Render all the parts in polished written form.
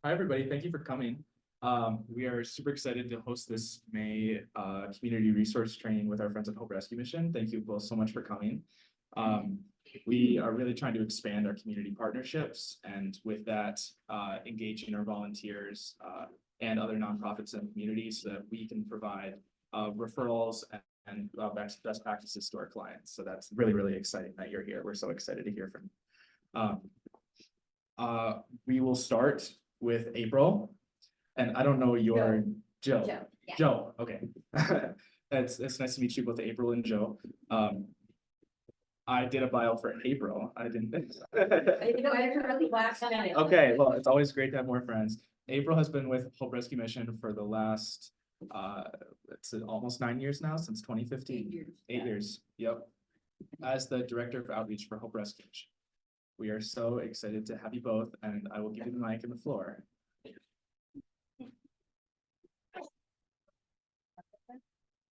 Hi, everybody. Thank you for coming. We are super excited to host this May community resource training with our friends at Hope Rescue Mission. Thank you both so much for coming. We are really trying to expand our community partnerships, and with that, engaging our volunteers and other nonprofits and communities so that we can provide referrals and best practices to our clients. So that's really, really exciting that you're here. We're so excited to hear from you. We will start with April, and I don't know your Joe. Yeah. Joe, okay. It's nice to meet you both, April and Joe. I did a bio for April. I didn't. Okay, well, it's always great to have more friends. April has been with Hope Rescue Mission for the last it's almost 9 years now, since 2015. 8 years. 8 years, yep. As the director of outreach for Hope Rescue Mission. We are so excited to have you both, and I will give you the mic and the floor.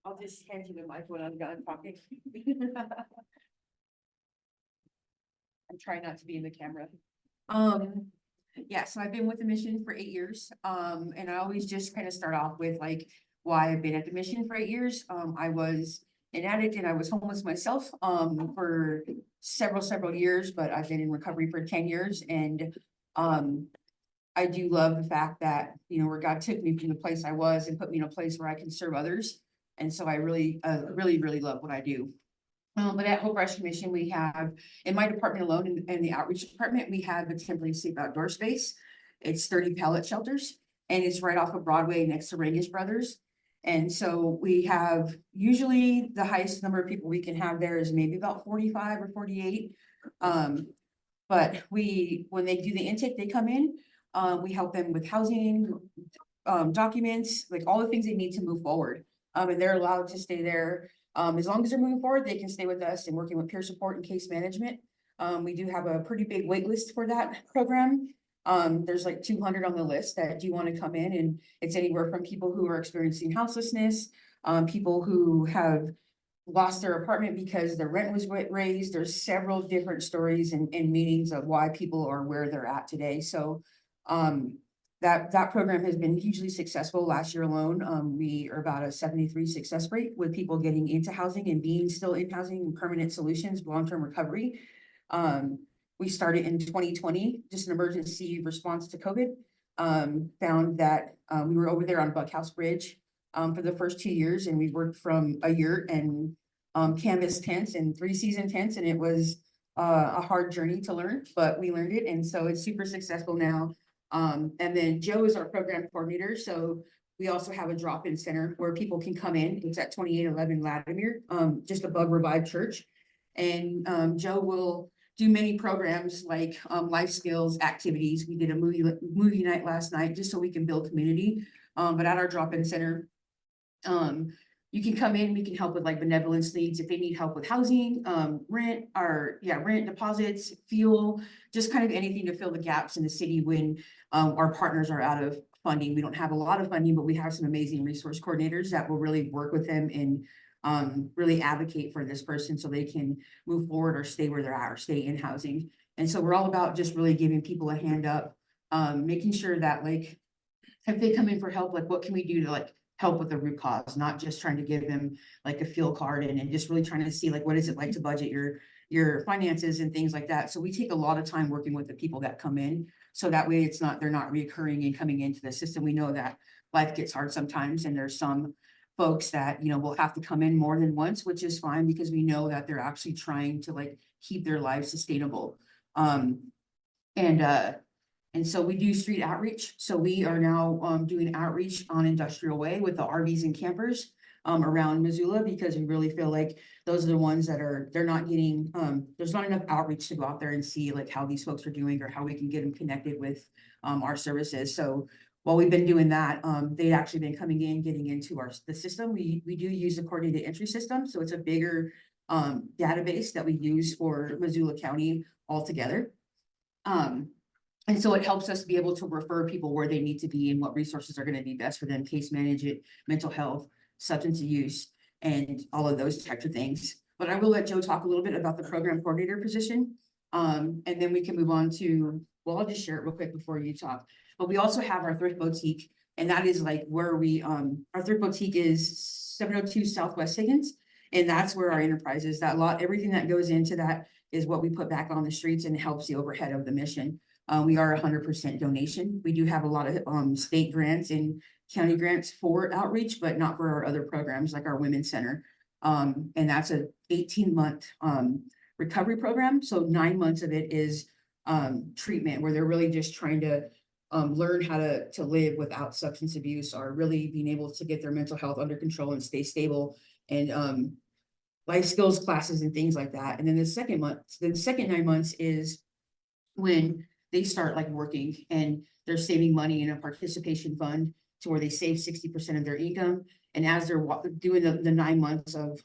I'll just hand you the mic when I'm done talking. I'm trying not to be in the camera. Yeah, so I've been with the mission for 8 years. And I always just kind of start off with like why I've been at the mission for 8 years. I was an addict and I was homeless myself for several years, but I've been in recovery for 10 years. And I do love the fact that, you know, where God took me from the place I was and put me in a place where I can serve others. And so I really love what I do. But at Hope Rescue Mission, we have, in my department alone, in the outreach department, we have a temporary safe outdoor space. It's 30 pallet shelters, and it's right off of Broadway next to Rangish Brothers. And so we have, usually the highest number of people we can have there is maybe about 45 or 48. But when they do the intake, they come in, we help them with housing, documents, like all the things they need to move forward. And they're allowed to stay there. As long as they're moving forward, they can stay with us and working with peer support and case management. We do have a pretty big wait list for that program. There's like 200 on the list that do want to come in, and it's anywhere from people who are experiencing houselessness, people who have lost their apartment because their rent was raised. There's several different stories and meanings of why people are where they're at today. So that program has been hugely successful. Last year alone, we are about a 73 success rate with people getting into housing and being still in housing and permanent solutions, long-term recovery. We started in 2020, just an emergency response to COVID. Found that we were over there on Buckhouse Bridge for the first 2 years, and we worked from a yurt and canvas tents and 3-season tents, and it was a hard journey to learn, but we learned it, and so it's super successful now. And then Joe is our program coordinator. So we also have a drop-in center where people can come in. It's at 2811 Latimer, just above Revive Church. And Joe will do many programs like life skills activities. We did a movie night last night just so we can build community. But at our drop-in center, you can come in, we can help with like benevolence needs if they need help with housing, rent, deposits, fuel, just kind of anything to fill the gaps in the city when our partners are out of funding. We don't have a lot of funding, but we have some amazing resource coordinators that will really work with them and really advocate for this person so they can move forward or stay where they're at or stay in housing. And so we're all about just really giving people a hand up, making sure that like, if they come in for help, like what can we do to like help with the root cause, not just trying to give them like a field card and just really trying to see like, what is it like to budget your finances and things like that. So we take a lot of time working with the people that come in. So that way they're not reoccurring and coming into the system. We know that life gets hard sometimes, and there's some folks that, you know, will have to come in more than once, which is fine because we know that they're actually trying to like keep their lives sustainable. And so we do street outreach. So we are now doing outreach on Industrial Way with the RVs and campers around Missoula, because we really feel like those are the ones that they're not getting, there's not enough outreach to go out there and see like how these folks are doing or how we can get them connected with our services. So while we've been doing that, they've actually been coming in, getting into the system. We do use a coordinated entry system. So it's a bigger database that we use for Missoula County altogether. And so it helps us be able to refer people where they need to be and what resources are going to be best for them, case management, mental health, substance use, and all of those types of things. But I will let Joe talk a little bit about the program coordinator position. And then we can move on to well, I'll just share it real quick before you talk. But we also have our thrift boutique, and that is like where we, our thrift boutique is 702 Southwest Higgins. And that's where our enterprise is. That lot, everything that goes into that is what we put back on the streets and helps the overhead of the mission. We are 100% donation. We do have a lot of state grants and county grants for outreach, but not for our other programs like our Women's Center. And that's a 18-month recovery program. So 9 months of it is treatment, where they're really just trying to learn how to live without substance abuse, or really being able to get their mental health under control and stay stable, and life skills classes and things like that. And then the second 9 months is when they start like working, and they're saving money in a participation fund to where they save 60% of their income. And as they're doing the 9 months of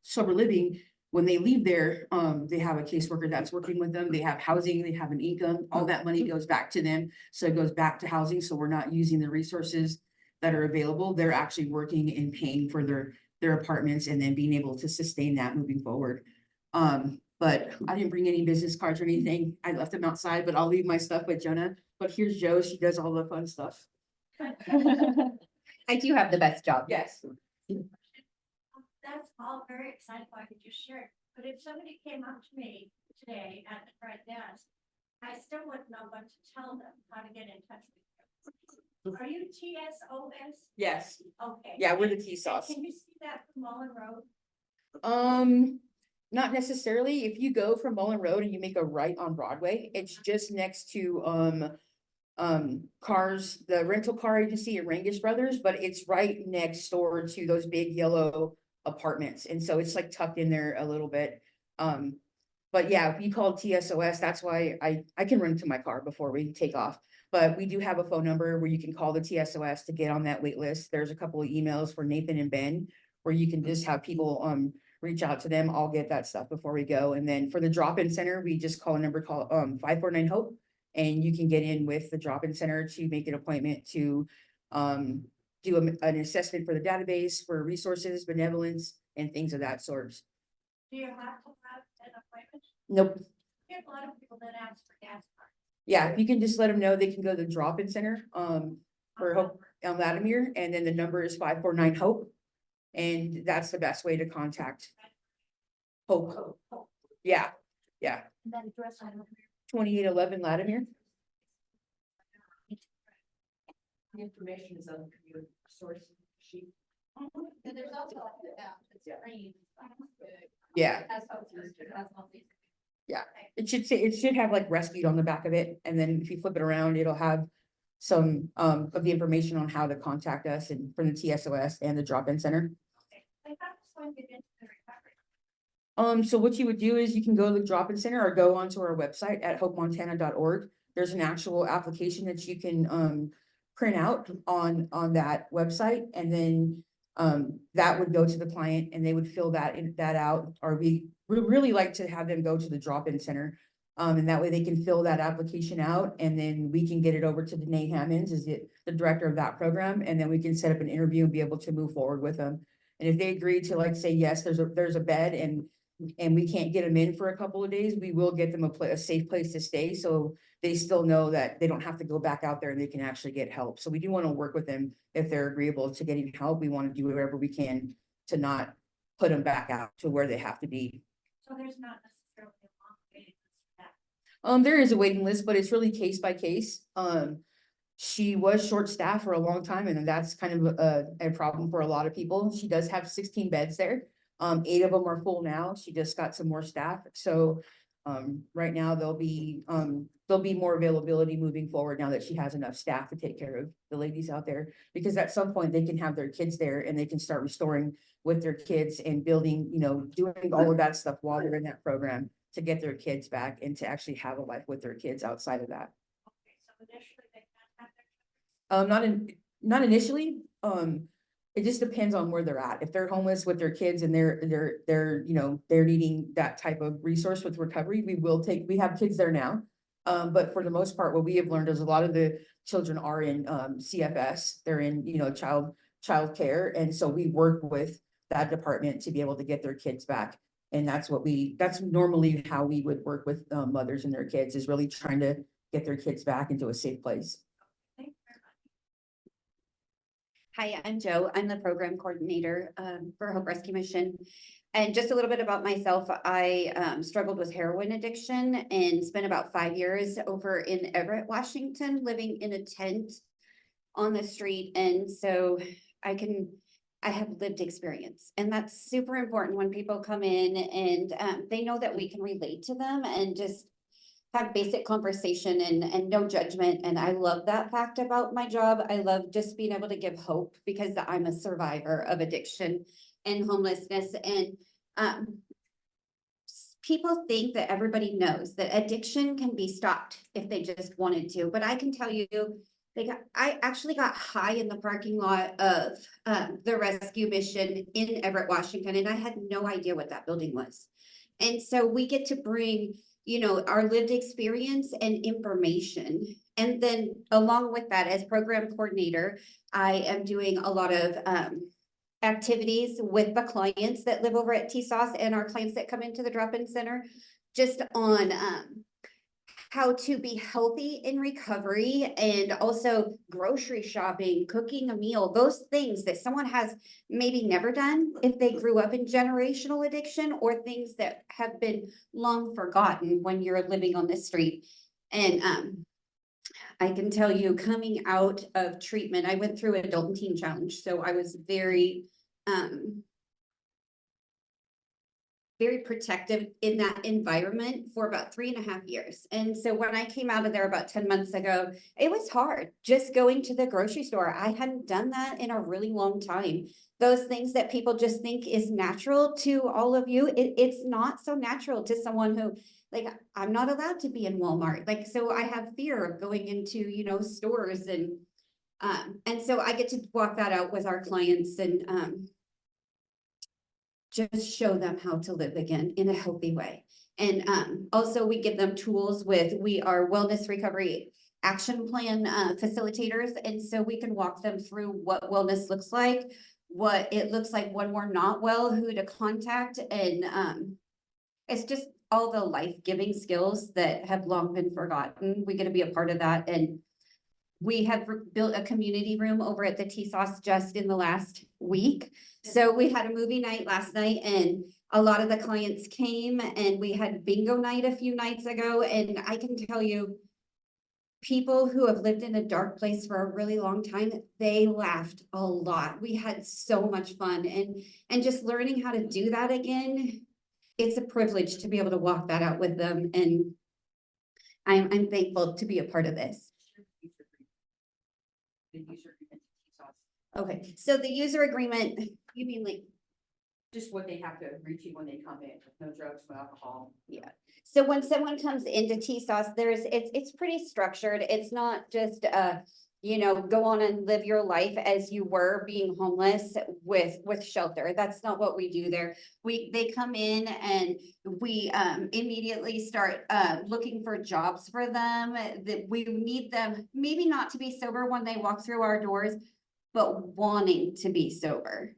sober living, when they leave there, they have a caseworker that's working with them. They have housing, they have an income, all that money goes back to them. So it goes back to housing. So we're not using the resources that are available. They're actually working and paying for their apartments, and then being able to sustain that moving forward. But I didn't bring any business cards or anything. I left them outside, but I'll leave my stuff with Jonah. But here's Jo. She does all the fun stuff. I do have the best job. Yes. That's all very exciting, what you just shared, but if somebody came up to me today at the front desk, I still wouldn't know what to tell them, how to get in touch with you. Are you TSOS? Yes. Okay. Yeah, we're the T sauce. Can you see that from Mullen Road? Not necessarily. If you go from Mullen Road and you make a right on Broadway, it's just next to cars, the rental car agency at Rangish Brothers, but it's right next door to those big yellow apartments. And so it's like tucked in there a little bit. But yeah, if you call TSOS, that's why I can run to my car before we take off. But we do have a phone number where you can call the TSOS to get on that wait list. There's a couple of emails for Nathan and Ben where you can just have people reach out to them. I'll get that stuff before we go. And then for the drop-in center, we just call a number called 549-HOPE, and you can get in with the drop-in center to make an appointment to do an assessment for the database, for resources, benevolence, and things of that sort. Do you have to have an appointment? Nope. We have a lot of people that ask for gas cards. Yeah, if you can just let them know, they can go to the drop-in center for Hope on Latimer, and then the number is 549-HOPE. And that's the best way to contact Hope. Yeah, yeah. And then address on 2811 Latimer. The information is on the community source sheet. And there's also it's free. Yeah. That's all these. It should have like rescued on the back of it, and then if you flip it around, it'll have some of the information on how to contact us and from the TSOS and the drop-in center. Like how does one get into the recovery? So what you would do is you can go to the drop-in center or go onto our website at hopemontana.org. There's an actual application that you can print out on that website, and then that would go to the client and they would fill that out, or we would really like to have them go to the drop-in center. And that way they can fill that application out, and then we can get it over to Danae Hammonds, is the director of that program, and then we can set up an interview and be able to move forward with them. And if they agree to like say, yes, there's a bed and we can't get them in for a couple of days, we will get them a safe place to stay. So they still know that they don't have to go back out there and they can actually get help. So we do want to work with them if they're agreeable to getting help. We want to do whatever we can to not put them back out to where they have to be. So there's not necessarily a long waiting list for that. There is a waiting list, but it's really case by case. She was short staffed for a long time, and that's kind of a problem for a lot of people. She does have 16 beds there. 8 of them are full now. She just got some more staff. So right now there'll be more availability moving forward now that she has enough staff to take care of the ladies out there, because at some point they can have their kids there and they can start restoring with their kids and building, doing all of that stuff while they're in that program to get their kids back and to actually have a life with their kids outside of that. Okay, so initially they can't have their. Not initially. It just depends on where they're at. If they're homeless with their kids and they're needing that type of resource with recovery, we have kids there now. But for the most part, what we have learned is a lot of the children are in CFS. They're in, child care. And so we work with that department to be able to get their kids back. And that's normally how we would work with mothers and their kids, is really trying to get their kids back into a safe place. Thank you very much. Hi, I'm Joe. I'm the program coordinator for Hope Rescue Mission. And just a little bit about myself, I struggled with heroin addiction and spent about 5 years over in Everett, Washington, living in a tent on the street. And so I have lived experience, and that's super important when people come in and they know that we can relate to them and just have basic conversation and no judgment. And I love that fact about my job. I love just being able to give hope because I'm a survivor of addiction and homelessness. And people think that everybody knows that addiction can be stopped if they just wanted to, but I can tell you, I actually got high in the parking lot of the rescue mission in Everett, Washington, and I had no idea what that building was. And so we get to bring, you know, our lived experience and information. And then along with that, as program coordinator, I am doing a lot of activities with the clients that live over at TSOS and our clients that come into the drop-in center, just on how to be healthy in recovery, and also grocery shopping, cooking a meal, those things that someone has maybe never done if they grew up in generational addiction, or things that have been long forgotten when you're living on the street. And I can tell you, coming out of treatment, I went through adult and teen challenge, so I was very protective in that environment for about 3.5 years. And so when I came out of there about 10 months ago, it was hard just going to the grocery store. I hadn't done that in a really long time. Those things that people just think is natural to all of you, it's not so natural to someone who, like, I'm not allowed to be in Walmart. Like, so I have fear of going into, you know, stores, and so I get to walk that out with our clients and just show them how to live again in a healthy way. And also we give them tools we are wellness recovery action plan facilitators. And so we can walk them through what wellness looks like, what it looks like when we're not well, who to contact. And it's just all the life-giving skills that have long been forgotten. We get to be a part of that. And we have built a community room over at the TSOS just in the last week. So we had a movie night last night, and a lot of the clients came, and we had bingo night a few nights ago. And I can tell you, people who have lived in a dark place for a really long time, they laughed a lot. We had so much fun, and just learning how to do that again, it's a privilege to be able to walk that out with them. And I'm thankful to be a part of this. The user agreement. Okay, so the user agreement, you mean like, Just what they have to agree to when they come in, no drugs, no alcohol. yeah. So when someone comes into TSOS, it's pretty structured. It's not just you know, go on and live your life as you were being homeless with shelter. That's not what we do there. They come in and we immediately start looking for jobs for them. That we need them maybe not to be sober when they walk through our doors, but wanting to be sober.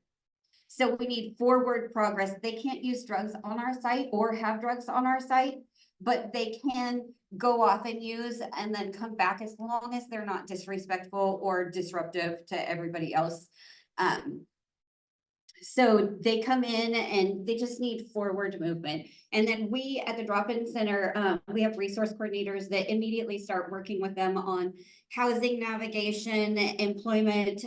So we need forward progress. They can't use drugs on our site or have drugs on our site, but they can go off and use and then come back, as long as they're not disrespectful or disruptive to everybody else. So they come in and they just need forward movement. And then we at the drop-in center, we have resource coordinators that immediately start working with them on housing navigation, employment,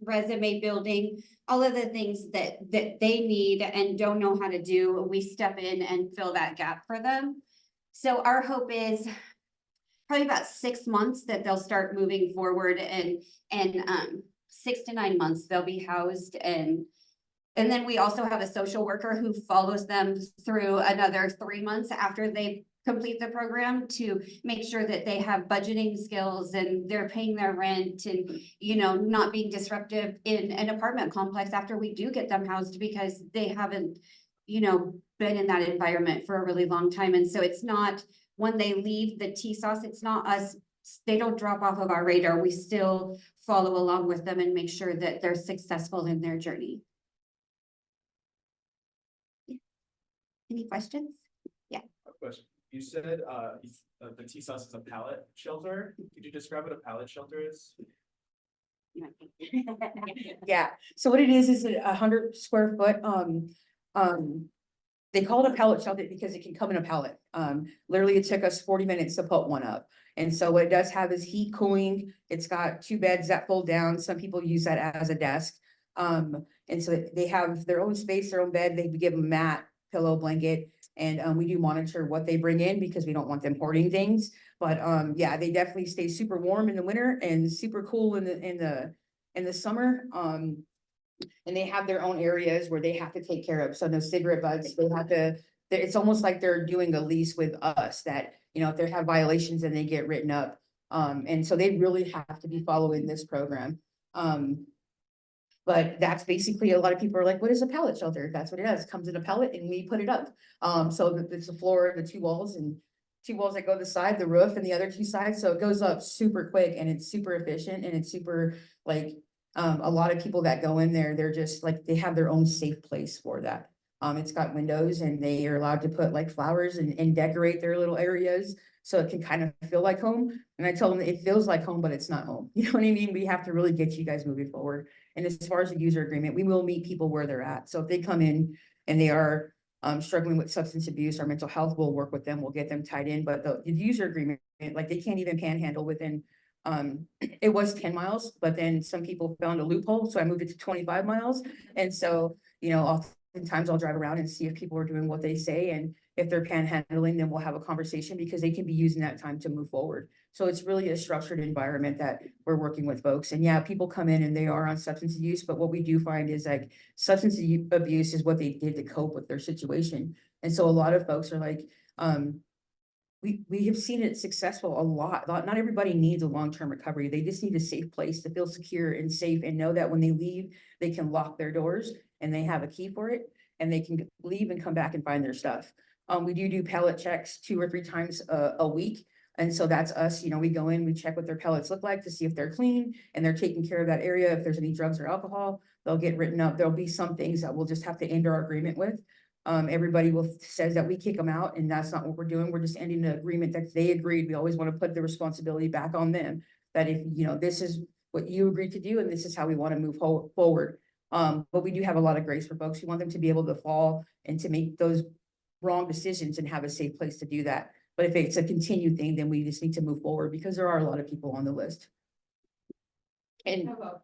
resume building, all of the things that they need and don't know how to do. We step in and fill that gap for them. So our hope is probably about 6 months that they'll start moving forward, and 6 to 9 months they'll be housed. And then we also have a social worker who follows them through another 3 months after they complete the program, to make sure that they have budgeting skills and they're paying their rent, and, you know, not being disruptive in an apartment complex after we do get them housed, because they haven't, you know, been in that environment for a really long time. And so it's not, when they leave the TSOS, it's not us, they don't drop off of our radar. We still follow along with them and make sure that they're successful in their journey. Any questions? Question. You said, the T cells is a pallet shelter. Could you describe what a pallet shelter is? Yeah, so what it is 100 square foot, they call it a pallet shelter because it can come in a pallet. Literally it took us 40 minutes to put one up. And so what it does have is heat cooling. It's got 2 beds that fold down. Some people use that as a desk. And so they have their own space, their own bed. They give them a mat, pillow, blanket. And we do monitor what they bring in because we don't want them hoarding things. But yeah, they definitely stay super warm in the winter and super cool in the summer. And they have their own areas where they have to take care of. So no cigarette butts, they have to, it's almost like they're doing a lease with us that, you know, if they have violations and they get written up. And so they really have to be following this program. But that's basically, a lot of people are like, what is a pallet shelter? That's what it is. It comes in a pallet and we put it up. So it's the floor, the 2 walls and 2 walls that go to the side, the roof and the other 2 sides. So it goes up super quick and it's super efficient and it's super like, a lot of people that go in there, they're just like, they have their own safe place for that. It's got windows and they are allowed to put like flowers and decorate their little areas. So it can kind of feel like home. And I tell them it feels like home, but it's not home. You know what I mean? We have to really get you guys moving forward. And as far as the user agreement, we will meet people where they're at. So if they come in and they are struggling with substance abuse or mental health, we'll work with them. We'll get them tied in. But the user agreement, like they can't even panhandle within, it was 10 miles, but then some people found a loophole. So I moved it to 25 miles. And so, you know, oftentimes I'll drive around and see if people are doing what they say. And if they're panhandling, then we'll have a conversation because they can be using that time to move forward. So it's really a structured environment that we're working with folks. And yeah, people come in and they are on substance use, but what we do find is like substance abuse is what they did to cope with their situation. And so a lot of folks are like, we have seen it successful a lot. Not everybody needs a long-term recovery. They just need a safe place to feel secure and safe and know that when they leave, they can lock their doors and they have a key for it and they can leave and come back and find their stuff. We do pallet checks 2 or 3 times a week. And so that's us, you know, we go in, we check what their pellets look like to see if they're clean and they're taking care of that area. If there's any drugs or alcohol, they'll get written up. There'll be some things that we'll just have to end our agreement with. Everybody says that we kick them out and that's not what we're doing. We're just ending the agreement that they agreed. We always want to put the responsibility back on them. That if, you know, this is what you agreed to do and this is how we want to move forward. But we do have a lot of grace for folks. We want them to be able to fall and to make those wrong decisions and have a safe place to do that. But if it's a continued thing, then we just need to move forward because there are a lot of people on the list. And How about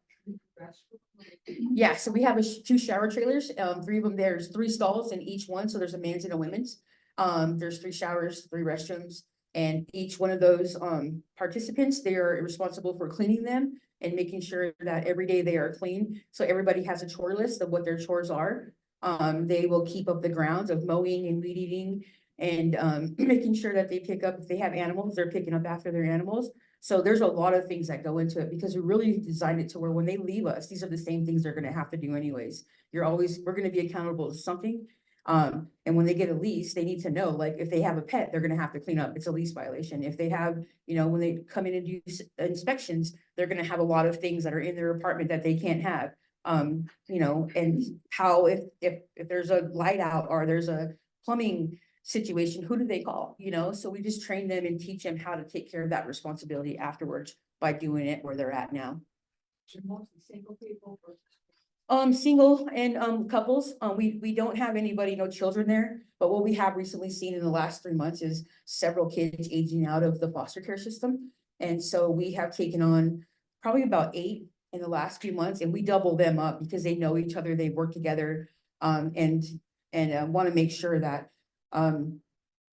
yeah, so we have 2 shower trailers, 3 of them, there's 3 stalls in each one, so there's a men's and a women's. There's 3 showers, 3 restrooms, and each one of those participants, they are responsible for cleaning them and making sure that every day they are clean. So everybody has a chore list of what their chores are. They will keep up the grounds of mowing and weed eating and making sure that they pick up, if they have animals, they're picking up after their animals. So there's a lot of things that go into it because we really designed it to where when they leave us, these are the same things they're gonna have to do anyways. We're gonna be accountable to something. And when they get a lease, they need to know, like, if they have a pet, they're gonna have to clean up. It's a lease violation. If they have, you know, when they come in and do inspections, they're gonna have a lot of things that are in their apartment that they can't have. You know, and how if there's a light out or there's a plumbing situation, who do they call, you know? So we just train them and teach them how to take care of that responsibility afterwards by doing it where they're at now. mostly single people versus? Single and couples. We don't have anybody, no children there, but what we have recently seen in the last 3 months is several kids aging out of the foster care system. And so we have taken on probably about 8 in the last few months, and we double them up because they know each other, they work together, and want to make sure that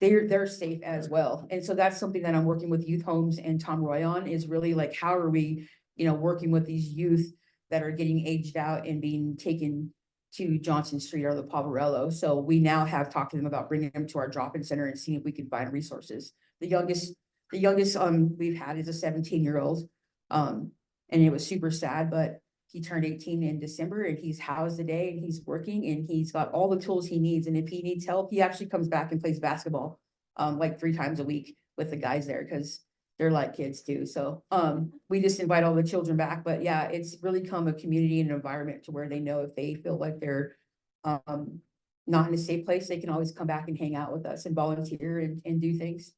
they're safe as well. And so that's something that I'm working with Youth Homes and Tom Roy on, is really like, how are we, you know, working with these youth that are getting aged out and being taken to Johnson Street or the Poverello. So we now have talked to them about bringing them to our drop-in center and seeing if we can find resources. The youngest we've had is a 17-year-old. And it was super sad, but he turned 18 in December and he's housed today and he's working and he's got all the tools he needs. And if he needs help, he actually comes back and plays basketball like 3 times a week with the guys there because they're like kids too. So we just invite all the children back. But yeah, it's really come a community and an environment to where they know if they feel like they're not in a safe place, they can always come back and hang out with us and volunteer and do things.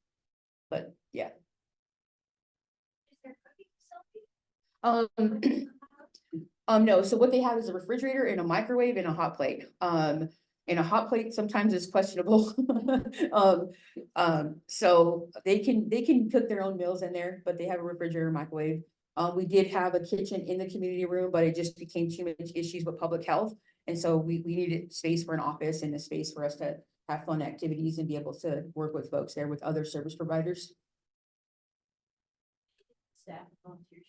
But yeah. Is there cooking facility? No, so what they have is a refrigerator and a microwave and a hot plate. And a hot plate sometimes is questionable. So they can cook their own meals in there, but they have a refrigerator, microwave. We did have a kitchen in the community room, but it just became too much issues with public health. And so we needed space for an office and a space for us to have fun activities and be able to work with folks there with other service providers. Staff volunteers.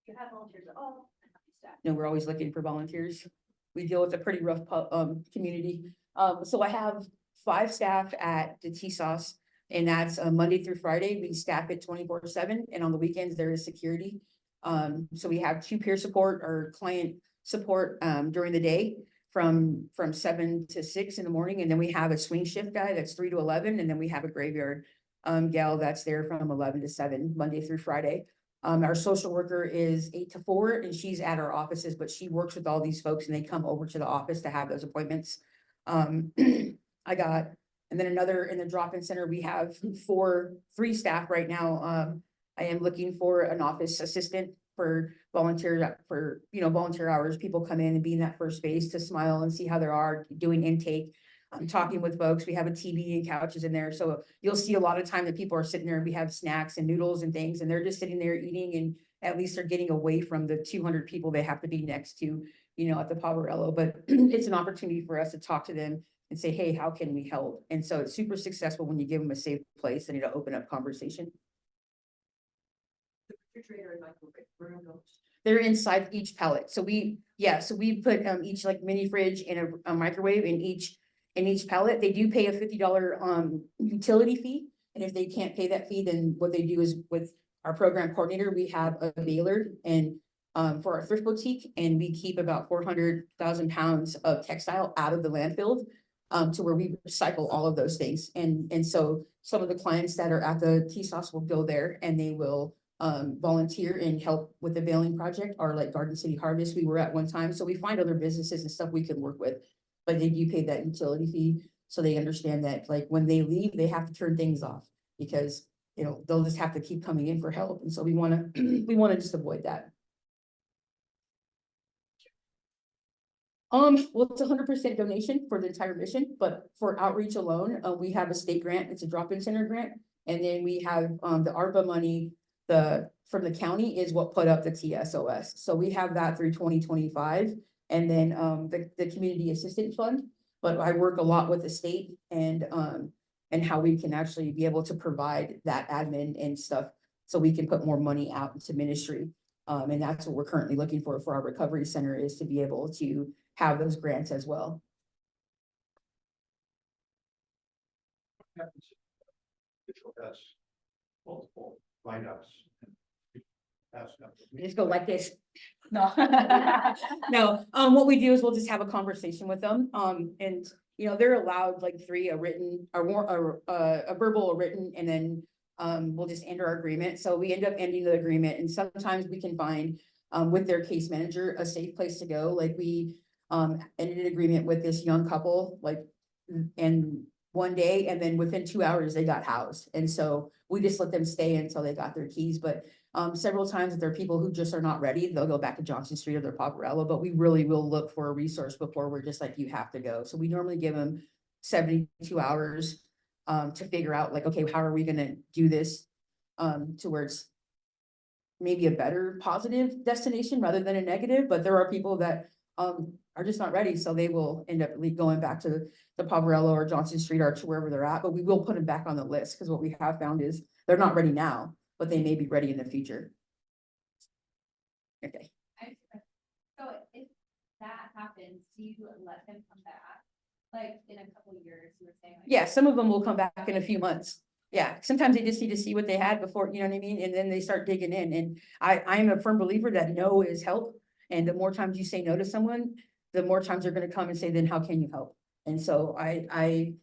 You have volunteers, oh, and not staff. No, we're always looking for volunteers. We deal with a pretty rough community. So I have 5 staff at the TSOS, and that's Monday through Friday. We staff it 24/7, and on the weekends there is security. So we have 2 peer support or client support during the day from 7 to 6 in the morning, and then we have a swing shift guy that's 3 to 11, and then we have a graveyard gal that's there from 11 to 7 Monday through Friday. Our social worker is 8 to 4, and she's at our offices, but she works with all these folks and they come over to the office to have those appointments. And then another in the drop-in center, we have 3 staff right now. I am looking for an office assistant for volunteer hours. People come in and be in that first space to smile and see how they are doing intake. I'm talking with folks. We have a TV and couches in there. So you'll see a lot of time that people are sitting there and we have snacks and noodles and things, and they're just sitting there eating, and at least they're getting away from the 200 people they have to be next to, at the Poverello. But it's an opportunity for us to talk to them and say, hey, how can we help? And so it's super successful when you give them a safe place and open up conversation. The refrigerator and microwave, where are those? They're inside each pallet. So we put each like mini fridge and a microwave in each pallet. They do pay a $50 utility fee. And if they can't pay that fee, then what they do is with our program coordinator, we have a baler and for our thrift boutique, and we keep about 400,000 pounds of textile out of the landfill to where we recycle all of those things. And so some of the clients that are at the TSOS will go there and they will volunteer and help with the baling project, or like Garden City Harvest we were at one time. So we find other businesses and stuff we can work with, but they do pay that utility fee. So they understand that like when they leave, they have to turn things off because they'll just have to keep coming in for help. And so we want to just avoid that. Well, it's 100% donation for the entire mission, but for outreach alone, we have a state grant. It's a drop-in center grant. And then we have the ARPA money from the county is what put up the TSOS. So we have that through 2025. And then the community assistance fund. But I work a lot with the state and how we can actually be able to provide that admin and stuff so we can put more money out into ministry. And that's what we're currently looking for our recovery center, is to be able to have those grants as well. Digital has multiple write-ups. Just go like this. No, no. What we do is we'll just have a conversation with them. And they're allowed like 3, a written, a verbal, a written, and then we'll just end our agreement. So we end up ending the agreement, and sometimes we can find with their case manager a safe place to go. Like we ended an agreement with this young couple, and one day, and then within 2 hours they got housed. And so we just let them stay until they got their keys. But several times if there are people who just are not ready, they'll go back to Johnson Street or their Poverello, but we really will look for a resource before we're just like, you have to go. So we normally give them 72 hours to figure out like, okay, how are we going to do this to where it's maybe a better positive destination rather than a negative. But there are people that are just not ready. So they will end up going back to the Poverello or Johnson Street or to wherever they're at, but we will put them back on the list because what we have found is they're not ready now, but they may be ready in the future. Okay. So if that happens, do you let them come back? Like in a couple of years, you were saying? Like, Yeah, some of them will come back in a few months. Yeah, sometimes they just need to see what they had before, you know what I mean? And then they start digging in. And I'm a firm believer that no is help. And the more times you say no to someone, the more times they're going to come and say, then how can you help? And so I'm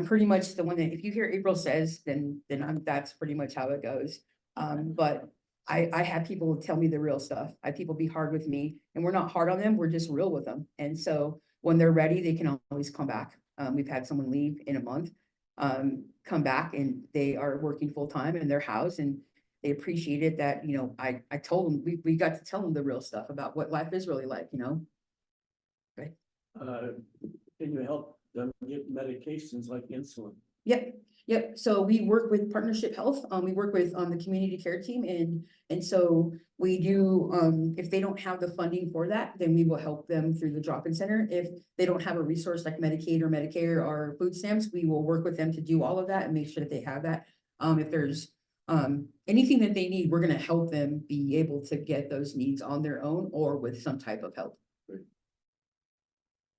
pretty much the one that if you hear April says, then that's pretty much how it goes. But I have people tell me the real stuff. I have people be hard with me, and we're not hard on them. We're just real with them. And so when they're ready, they can always come back. We've had someone leave in a month, come back and they are working full-time in their house and they appreciated that, you know, I told them, we got to tell them the real stuff about what life is really like, you know? Can you help them get medications like insulin? Yep. So we work with Partnership Health. We work with, the community care team and so we do, if they don't have the funding for that, then we will help them through the drop-in center. If they don't have a resource like Medicaid or Medicare or food stamps, we will work with them to do all of that and make sure that they have that. If there's, anything that they need, we're gonna help them be able to get those needs on their own or with some type of help.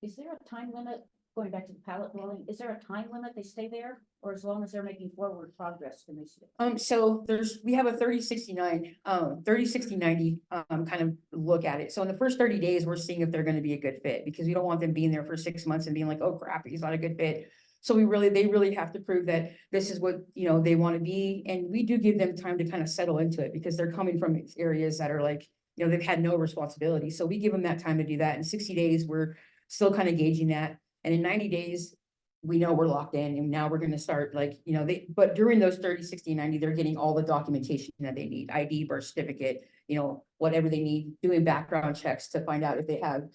Is there a time limit, going back to the pallet dwelling, is there a time limit they stay there? Or as long as they're making forward progress, can they stay? So we have a 30-60-90 kind of look at it. So in the first 30 days, we're seeing if they're gonna be a good fit, because we don't want them being there for 6 months and being like, oh crap, he's not a good fit. So they really have to prove that this is what, you know, they want to be, and we do give them time to kind of settle into it, because they're coming from areas that are like, you know, they've had no responsibility, so we give them that time to do that. In 60 days, we're still kind of gauging that, and in 90 days, we know we're locked in, and now we're gonna start like, you know, but during those 30, 60, 90, they're getting all the documentation that they need, ID, birth certificate, you know, whatever they need, doing background checks to find out if they have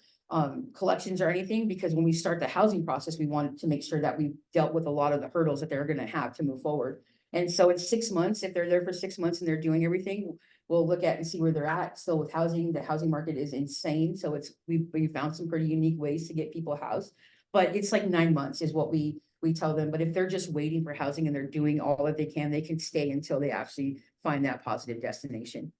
collections or anything, because when we start the housing process, we wanted to make sure that we dealt with a lot of the hurdles that they're gonna have to move forward. And so in 6 months, if they're there for 6 months and they're doing everything, we'll look at and see where they're at. Still with housing, the housing market is insane, so we found some pretty unique ways to get people housed. But it's like 9 months is what we tell them. But if they're just waiting for housing and they're doing all that they can stay until they actually find that positive destination.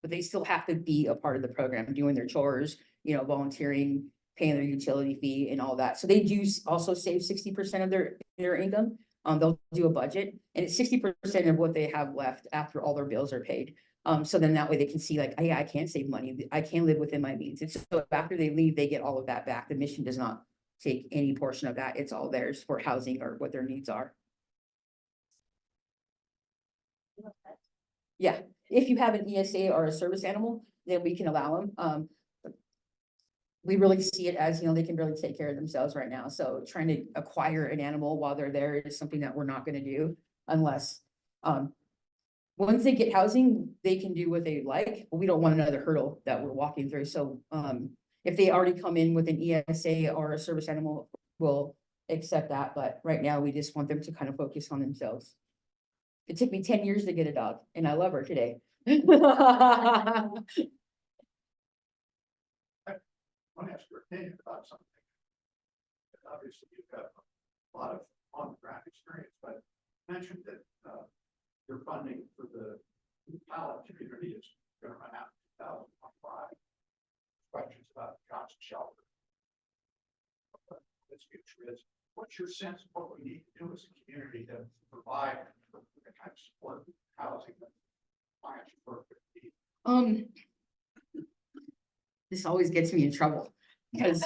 But they still have to be a part of the program, doing their chores, you know, volunteering, paying their utility fee and all that. So they do also save 60% of their income. They'll do a budget, and it's 60% of what they have left after all their bills are paid. So then that way they can see like, yeah, I can save money. I can live within my means. And so after they leave, they get all of that back. The mission does not take any portion of that. It's all theirs for housing or what their needs are. Yeah, if you have an ESA or a service animal, then we can allow them. We really see it as, you know, they can really take care of themselves right now. So trying to acquire an animal while they're there is something that we're not gonna do unless, once they get housing, they can do what they like, but we don't want another hurdle that we're walking through. So, if they already come in with an ESA or a service animal, we'll accept that. But right now, we just want them to kind of focus on themselves. It took me 10 years to get a dog, and I love her today. I want to ask your opinion about something. Obviously, you've got a lot of on-the-ground experience, but you mentioned that your funding for the pilot community is going to run out in 2025. Questions about Johnson Shelter. This future is, what's your sense of what we need to do as a community to provide the kind of support housing that clients work with? This always gets me in trouble because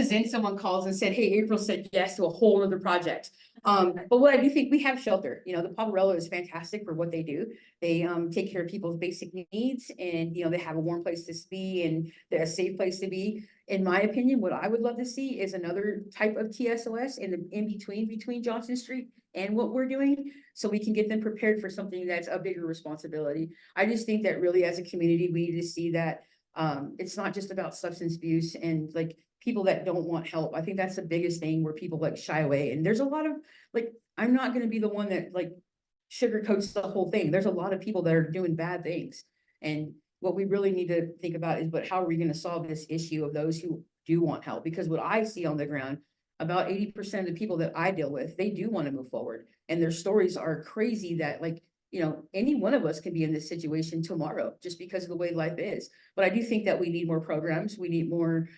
then someone calls and said, hey, April said yes to a whole other project. But what I do think, we have shelter, you know, the Poverello is fantastic for what they do. They take care of people's basic needs, and, you know, they have a warm place to be and they're a safe place to be. In my opinion, what I would love to see is another type of TSOS in between Johnson Street and what we're doing, so we can get them prepared for something that's a bigger responsibility. I just think that really as a community, we need to see that it's not just about substance abuse and like people that don't want help. I think that's the biggest thing where people like shy away. And there's a lot of like, I'm not going to be the one that like sugarcoats the whole thing. There's a lot of people that are doing bad things. And what we really need to think about is, but how are we going to solve this issue of those who do want help? Because what I see on the ground, about 80% of the people that I deal with, they do want to move forward. And their stories are crazy that like, you know, any one of us can be in this situation tomorrow just because of the way life is. But I do think that we need more programs. We need more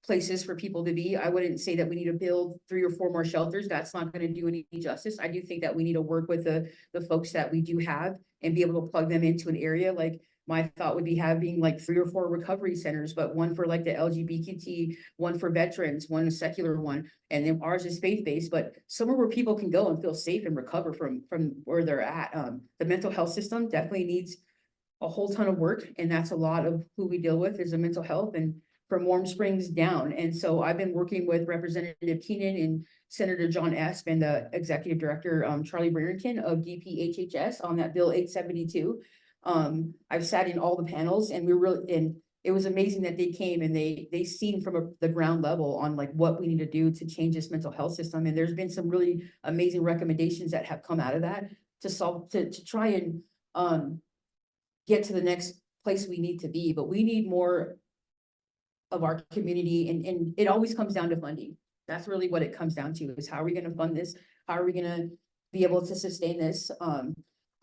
places for people to be. I wouldn't say that we need to build 3 or 4 more shelters. That's not going to do any justice. I do think that we need to work with the folks that we do have and be able to plug them into an area. Like my thought would be having like 3 or 4 recovery centers, but one for like the LGBTQ, one for veterans, one secular one, and then ours is faith-based, but somewhere where people can go and feel safe and recover from where they're at. The mental health system definitely needs a whole ton of work, and that's a lot of who we deal with is the mental health. And from Warm Springs down. And so I've been working with Representative Keenan and Senator John Esp and the Executive Director, Charlie Brereton of DPHHS on that Bill 872. I've sat in all the panels and it was amazing that they came and they seen from the ground level on like what we need to do to change this mental health system. And there's been some really amazing recommendations that have come out of that to try and get to the next place we need to be, but we need more of our community and it always comes down to funding. That's really what it comes down to, is how are we gonna fund this? How are we gonna be able to sustain this?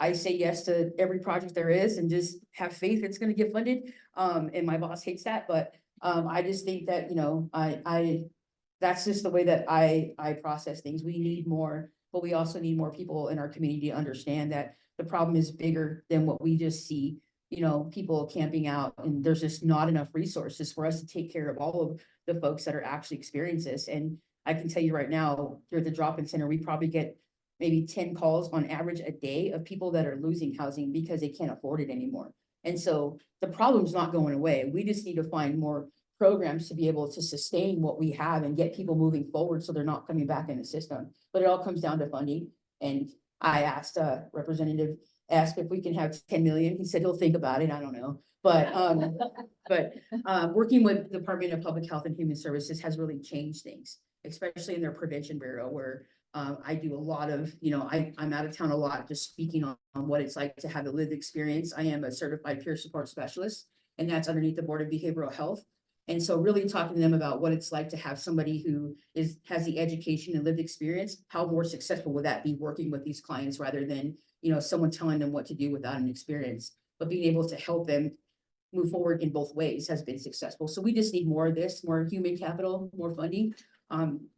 I say yes to every project there is and just have faith it's gonna get funded. And my boss hates that, but I just think that, you know, that's just the way that I process things. We need more, but we also need more people in our community to understand that the problem is bigger than what we just see. You know, people camping out and there's just not enough resources for us to take care of all of the folks that are actually experiencing this. And I can tell you right now, here at the drop-in center, we probably get maybe 10 calls on average a day of people that are losing housing because they can't afford it anymore. And so the problem's not going away. We just need to find more programs to be able to sustain what we have and get people moving forward so they're not coming back in the system. But it all comes down to funding. And I asked Representative asked if we can have 10 million. He said he'll think about it. I don't know. But working with the Department of Public Health and Human Services has really changed things, especially in their prevention bureau, where I do a lot of, you know, I'm out of town a lot, just speaking on what it's like to have a lived experience. I am a certified peer support specialist, and that's underneath the Board of Behavioral Health. And so really talking to them about what it's like to have somebody who has the education and lived experience, how more successful would that be working with these clients rather than, you know, someone telling them what to do without an experience, but being able to help them move forward in both ways has been successful. So we just need more of this, more human capital, more funding. I'm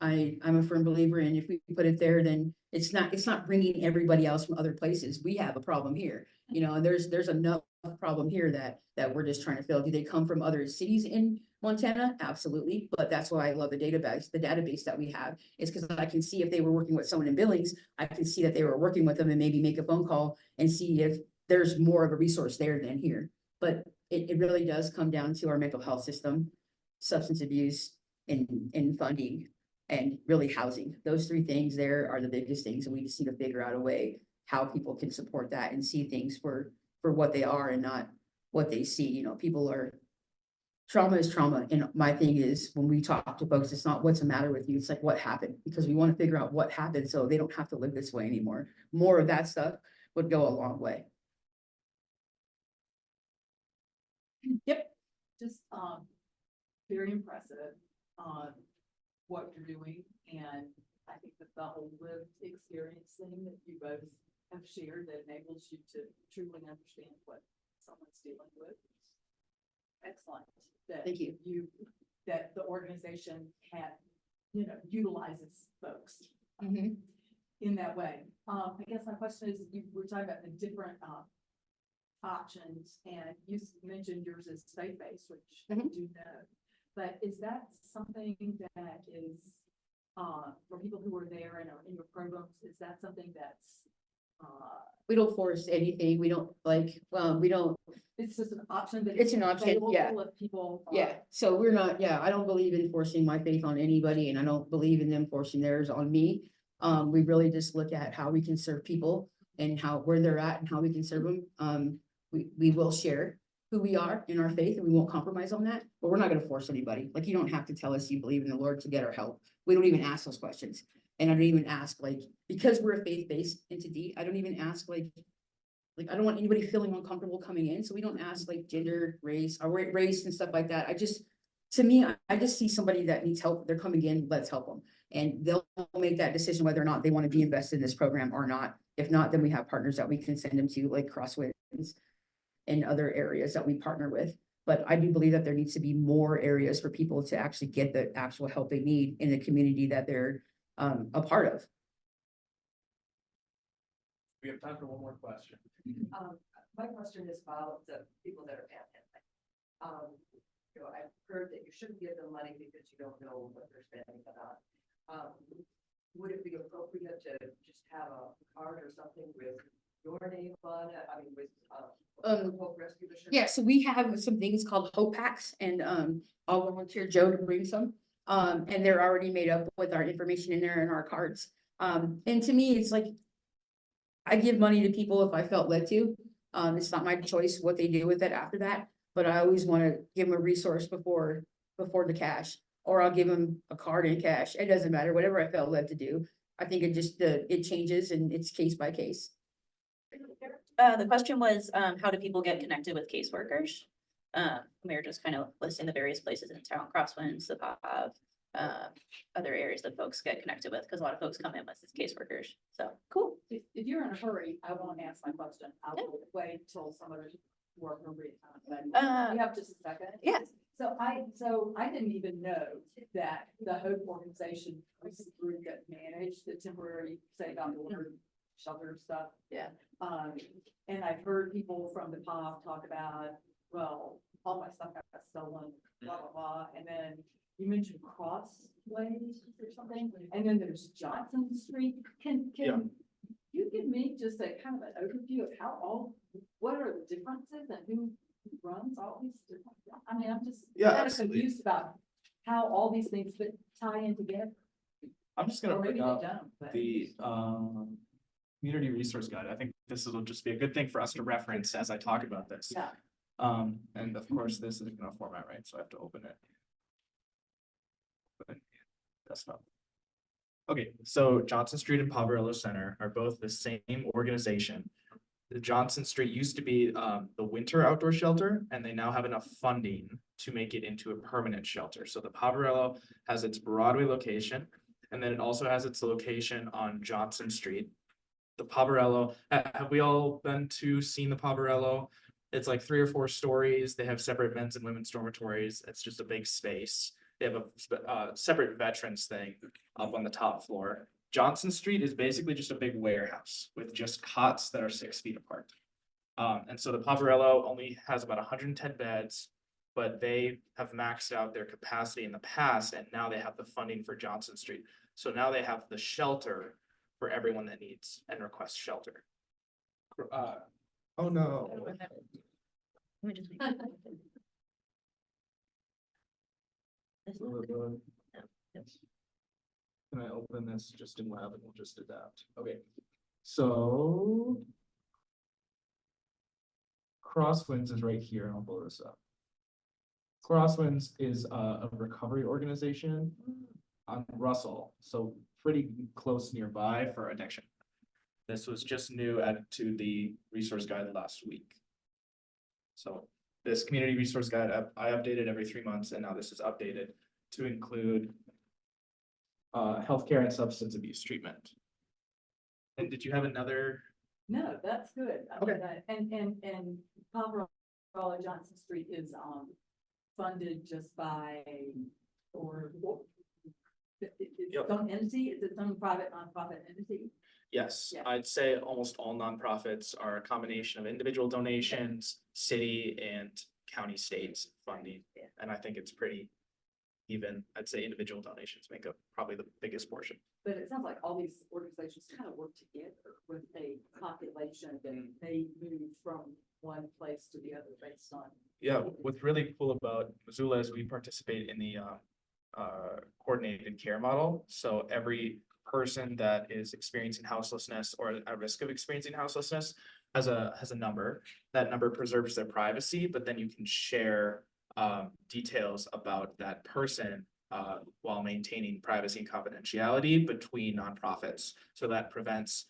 a firm believer in if we put it there, then it's not bringing everybody else from other places. We have a problem here, you know, and there's enough problem here that we're just trying to fill. Do they come from other cities in Montana? Absolutely. But that's why I love the database that we have, is because I can see if they were working with someone in Billings, I can see that they were working with them and maybe make a phone call and see if there's more of a resource there than here. But it really does come down to our mental health system, substance abuse, and funding, and really housing. Those three things there are the biggest things, and we just need to figure out a way how people can support that and see things for what they are and not what they see. You know, trauma is trauma. And my thing is, when we talk to folks, it's not what's the matter with you, it's like what happened, because we want to figure out what happened so they don't have to live this way anymore. More of that stuff would go a long way. Yep, just, very impressive on what you're doing, and I think that the whole lived experience thing that you both have shared that enables you to truly understand what someone's dealing with. Excellent. That Thank you. That the organization utilizes folks Mhm. in that way. I guess my question is, you were talking about the different, options, and you mentioned yours is faith-based, which I Mhm. do know. But is that something that is, for people who are there and are in your programs, is that something that's, We don't force anything. We don't we don't, it's just an option that It's an option, available yeah. if people are- yeah. So we're not, I don't believe in forcing my faith on anybody, and I don't believe in them forcing theirs on me. We really just look at how we can serve people and where they're at and how we can serve them. We will share who we are in our faith, and we won't compromise on that, but we're not gonna force anybody. Like, you don't have to tell us you believe in the Lord to get our help. We don't even ask those questions. And I don't even ask, because we're a faith-based entity, I don't even ask I don't want anybody feeling uncomfortable coming in, so we don't ask gender, race, or race and stuff like that. To me, I just see somebody that needs help, they're coming in, let's help them. And they'll make that decision whether or not they want to be invested in this program or not. If not, then we have partners that we can send them to, like Crosswinds and other areas that we partner with. But I do believe that there needs to be more areas for people to actually get the actual help they need in the community that they're a part of. We have time for one more question. My question is about the people that are panhandling. I've heard that you shouldn't give them money because you don't know what they're spending it on. Would it be appropriate to just have a card or something with your name on it, I mean, with, Hope Rescue Mission? Yeah, so we have some things called hope packs and I'll volunteer Joe to bring some. And they're already made up with our information in there and our cards. And to me, it's like I give money to people if I felt led to. It's not my choice what they do with it after that, but I always want to give them a resource before the cash. Or I'll give them a card and cash. It doesn't matter, whatever I felt led to do. I think it just, it changes and it's case by case. The question was, how do people get connected with caseworkers? We were just kind of listing the various places in town, Crosswinds, the POV, other areas that folks get connected with, because a lot of folks come in with caseworkers. So, cool. If you're in a hurry, I won't ask my question. I will wait till some other more appropriate time. But you have just a second? Yeah. So I didn't even know that the Hope organization was the group that managed the temporary, say, order shelter stuff. Yeah. And I've heard people from the POV talk about, well, all my stuff got stolen, blah, blah, blah. And then you mentioned Crossways or something, and then there's Johnson Street. Can you give me just a kind of an overview of what are the differences and who runs all these different? I mean, I'm just kind of absolutely. confused about how all these things tie in together. I'm just gonna Or maybe bring they up don't, but- the community resource guide. I think this will just be a good thing for us to reference as I talk about this. Yeah. And of course, this isn't gonna format right, so I have to open it. Desktop. Okay, so Johnson Street and Poverello Center are both the same organization. The Johnson Street used to be the winter outdoor shelter, and they now have enough funding to make it into a permanent shelter. So the Poverello has its Broadway location, and then it also has its location on Johnson Street. The Poverello, have we all seen the Poverello? It's like 3 or 4 stories. They have separate men's and women's dormitories. It's just a big space. They have a separate veterans thing up on the top floor. Johnson Street is basically just a big warehouse with just cots that are 6 feet apart. And so the Poverello only has about 110 beds, but they have maxed out their capacity in the past, and now they have the funding for Johnson Street. So now they have the shelter for everyone that needs and requests shelter. Oh no. Let me just make- Can I open this just in lab and we'll just adapt? Okay, so. Crosswinds is right here, and I'll blow this up. Crosswinds is a recovery organization on Russell, so pretty close nearby for addiction. This was just new added to the resource guide last week. So this community resource guide, I update it every 3 months, and now this is updated to include healthcare and substance abuse treatment. And did you have another? No, that's good. I Okay. mean, and Poverello Johnson Street is funded just by, or it's Yep. some entity, it's its own private nonprofit entity. Yes, Yeah. I'd say almost all nonprofits are a combination of individual donations, city and county states funding. And I think it's pretty even. I'd say individual donations make up probably the biggest portion. But it sounds like all these organizations kind of work together with a population that they move from one place to the other based on. Yeah, what's really cool about Missoula is we participate in the coordinated care model. So every person that is experiencing houselessness or at risk of experiencing houselessness has a number. That number preserves their privacy, but then you can share details about that person while maintaining privacy and confidentiality between nonprofits. So that prevents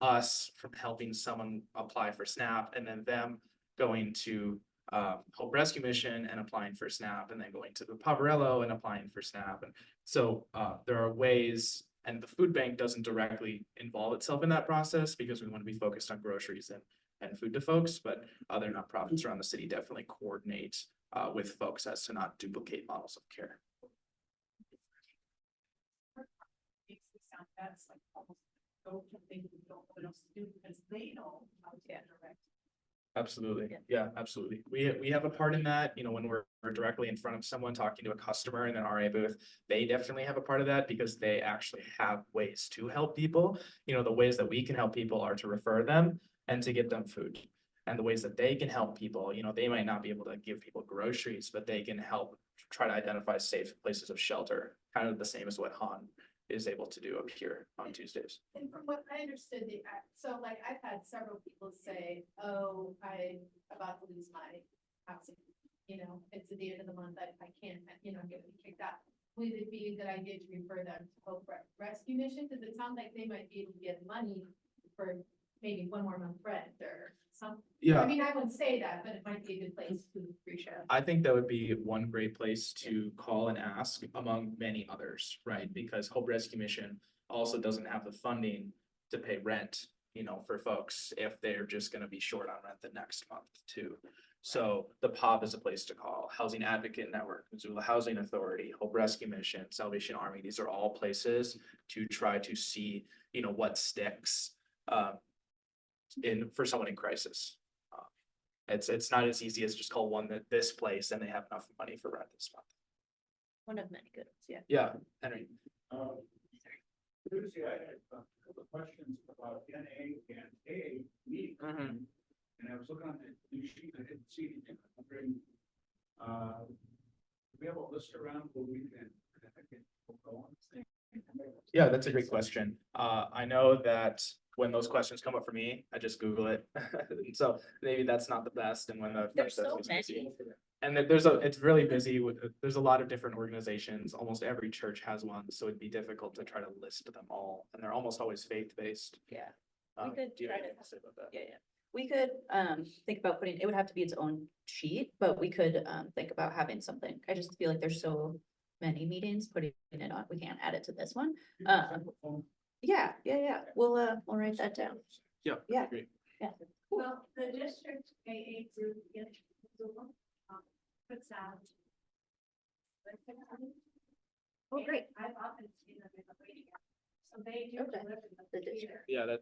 us from helping someone apply for SNAP and then them going to Hope Rescue Mission and applying for SNAP and then going to the Poverello and applying for SNAP. And so there are ways, and the food bank doesn't directly involve itself in that process because we want to be focused on groceries and food to folks, but other nonprofits around the city definitely coordinate with folks as to not duplicate models of care. Makes me sound that's like almost, don't think we don't, what else to do because they know how to direct. Absolutely. Yeah, absolutely. We have a part in that, you know, when we're directly in front of someone talking to a customer in an RA booth, they definitely have a part of that because they actually have ways to help people. You know, the ways that we can help people are to refer them. and to get them food. And the ways that they can help people, you know, they might not be able to give people groceries, but they can help try to identify safe places of shelter, kind of the same as what Han is able to do up here on Tuesdays. And from what I understood, so like I've had several people say, oh, I'm about to lose my housing. You know, it's at the end of the month, I can't, you know, get me kicked out. Would it be a good idea to refer them to Hope Rescue Mission? Because it sounds like they might be able to get money for maybe one more month rent or something. Yeah. I mean, I wouldn't say that, but it might be a good place to reach out. I think that would be one great place to call and ask among many others, right? Because Hope Rescue Mission also doesn't have the funding to pay rent, you know, for folks if they're just gonna be short on rent the next month too. So the POB is a place to call. Housing Advocate Network, Missoula Housing Authority, Hope Rescue Mission, Salvation Army. These are all places to try to see, you know, what sticks for someone in crisis. It's not as easy as just call this place and they have enough money for rent this month. One of many good ones, yeah. Yeah, Henry. Lucy, I had a couple of questions about NA and A meeting. And I was looking on the new sheet, I didn't see anything. I'm wondering, we have a list around where we can go on. Yeah, that's a great question. I know that when those questions come up for me, I just Google it. So maybe that's not the best, and when the There's front desk so is many. busy. And then it's really busy with, there's a lot of different organizations. Almost every church has one, so it'd be difficult to try to list them all, and they're almost always faith-based. Yeah. We could Do you try have to- anything to say about that? Yeah, yeah. We could think about it would have to be its own sheet, but we could think about having something. I just feel like there's so many meetings, putting it on, we can't add it to this one. Yeah. We'll write that down. Yeah. Yeah. Great. Yeah. Well, the district AA group gets puts out. Oh, great. I've often seen them in the waiting area. So they do Okay. deliver The them district. here. Yeah,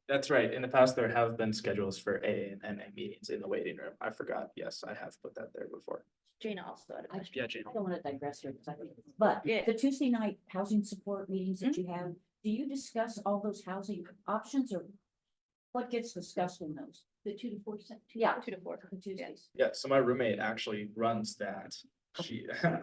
that's right. In the past, there have been schedules for AA and NA meetings in the waiting room. I forgot. Yes, I have put that there before. Jana also had a question. Yeah, Jane. I don't want to digress here, because I think, but Yeah. the Tuesday night housing support meetings that you have, do you discuss all those housing options, or what gets discussed in those? The 2 to 4 cent. Yeah. 2 to 4. On Tuesdays. Yeah, so my roommate actually runs that.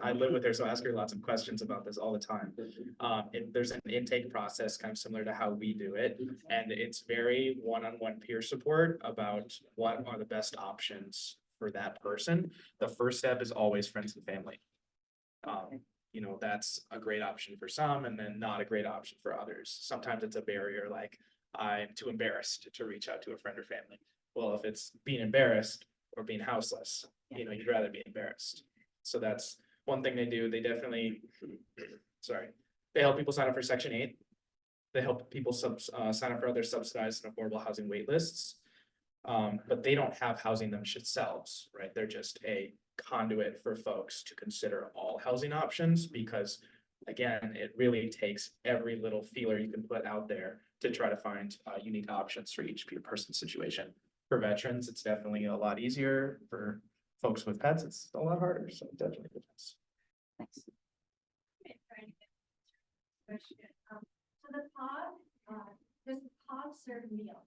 I live with her, so I ask her lots of questions about this all the time. There's an intake process kind of similar to how we do it, and it's very one-on-one peer support about what are the best options for that person. The first step is always friends and family. You know, that's a great option for some and then not a great option for others. Sometimes it's a barrier, like I'm too embarrassed to reach out to a friend or family. Well, if it's being embarrassed or being houseless, you know, you'd rather be embarrassed. So that's one thing they do. They definitely, they help people sign up for Section 8. They help people sign up for other subsidized and affordable housing wait lists. But they don't have housing themselves, right? They're just a conduit for folks to consider all housing options, because again, it really takes every little feeler you can put out there to try to find unique options for each person's situation. For veterans, it's definitely a lot easier. For folks with pets, it's a lot harder, so it definitely depends. Thanks. Okay, trying to get this question. So the pod, does the pod serve meals?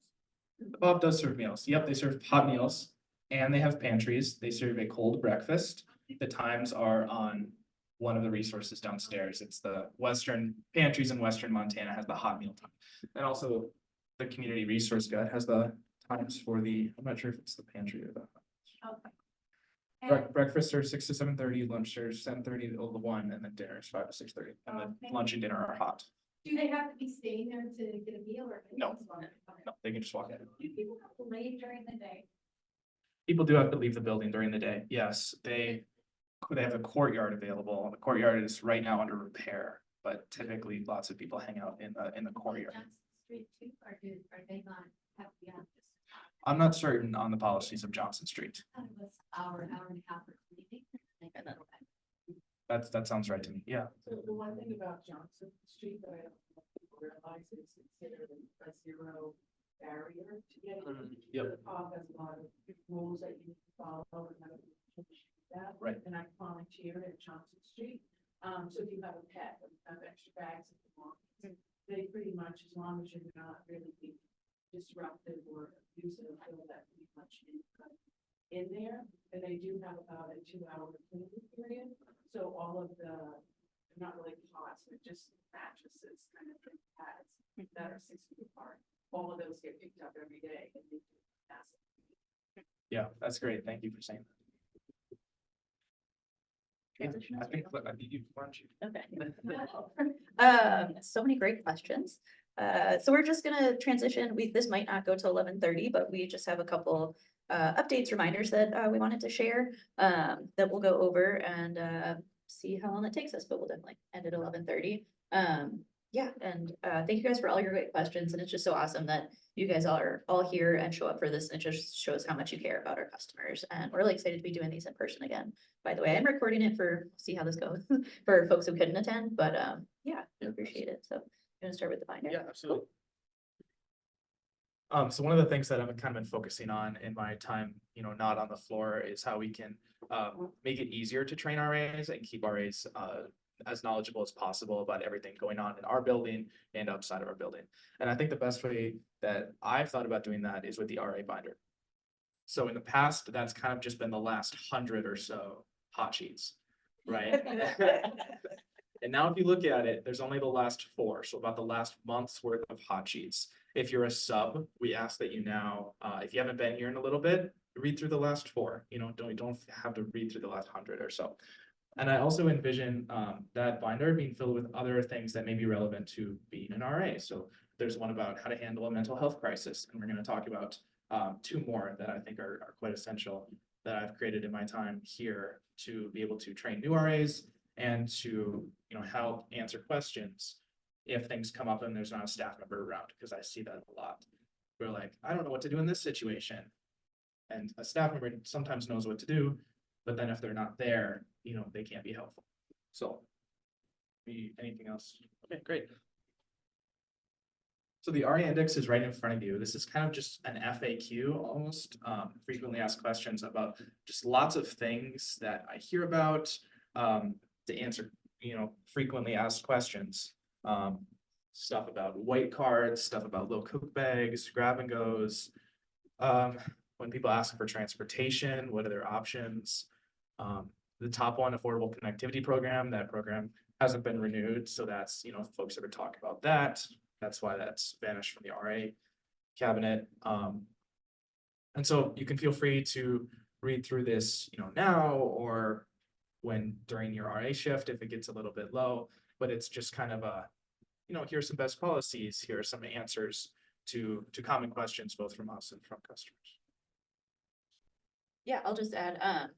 Bob does serve meals. Yep, they serve hot meals and they have pantries. They serve a cold breakfast. The times are on one of the resources downstairs. It's the Western Pantries in Western Montana has the hot meal time. And also the community resource guide has the times for I'm not sure if it's the pantry or the. Okay. And Breakfast are 6 to 7:30, lunch are 7:30 to 1, and then dinner is 5 to 6:30. And then Okay. lunch and dinner are hot. Do they have to be staying there to get a meal or? No. Okay. No, they can just walk in. do people have to leave during the day? People do have to leave the building during the day. Yes, they have a courtyard available. The courtyard is right now under repair, but typically lots of people hang out in the courtyard. Johnson Street too, or are they not have to be on this? I'm not certain on the policies of Johnson Street. Kind of this hour and a half or meeting. That sounds right to me. Yeah. So the one thing about Johnson Street that I don't know if people realize is considered a zero barrier to get in. Yep. The POB has a lot of rules that you need to follow and how to achieve that. Right. And I volunteer at Johnson Street. So if you have a pet, or you have extra bags of belongings, they pretty much, as long as you're not really being disruptive or abusive, so that pretty much in there. And they do have about a 2-hour cleaning period, so all of the, they're not really cots, they're just mattresses, kind of like pads that are 6 feet apart. All of those get picked up every day and they do massive. Yeah, that's great. Thank you for saying that. Yeah, Transition I think you want you. Okay. So many great questions. So we're just gonna transition. This might not go till 11:30, but we just have a couple updates, reminders that we wanted to share that we'll go over and see how long it takes us, but we'll definitely end at 11:30. Yeah, and thank you guys for all your great questions, and it's just so awesome that you guys are all here and show up for this, and it just shows how much you care about our customers, and we're really excited to be doing these in person again. By the way, I'm recording it for, see how this goes, for folks who couldn't attend, but yeah, I appreciate it, so I'm gonna start with the binder. Yeah, absolutely. So one of the things that I've kind of been focusing on in my time, not on the floor, is how we can make it easier to train RAs and keep RAs as knowledgeable as possible about everything going on in our building and outside of our building. And I think the best way that I've thought about doing that is with the RA binder. So in the past, that's kind of just been the last 100 or so hot sheets, right? And now if you look at it, there's only the last 4, so about the last month's worth of hot sheets. If you're a sub, we ask that you now, if you haven't been here in a little bit, read through the last 4. Don't have to read through the last 100 or so. And I also envision that binder being filled with other things that may be relevant to being an RA. So there's one about how to handle a mental health crisis, and we're going to talk about 2 more that I think are quite essential that I've created in my time here to be able to train new RAs and to help answer questions if things come up and there's not a staff member around, because I see that a lot. We're like, I don't know what to do in this situation. And a staff member sometimes knows what to do, but then if they're not there, they can't be helpful. So anything else? Okay, great. So the RA index is right in front of you. This is kind of just an FAQ almost, frequently asked questions about just lots of things that I hear about to answer, frequently asked questions. Stuff about white cards, stuff about low cook bags, grab and goes. When people ask for transportation, what are their options? The top one, affordable connectivity program, that program hasn't been renewed. So that's, folks ever talk about that. That's why that's vanished from the RA cabinet. And so you can feel free to read through this, now or during your RA shift, if it gets a little bit low, but it's just kind of a, here's some best policies, here are some answers to common questions, both from us and from customers. Yeah, I'll just add,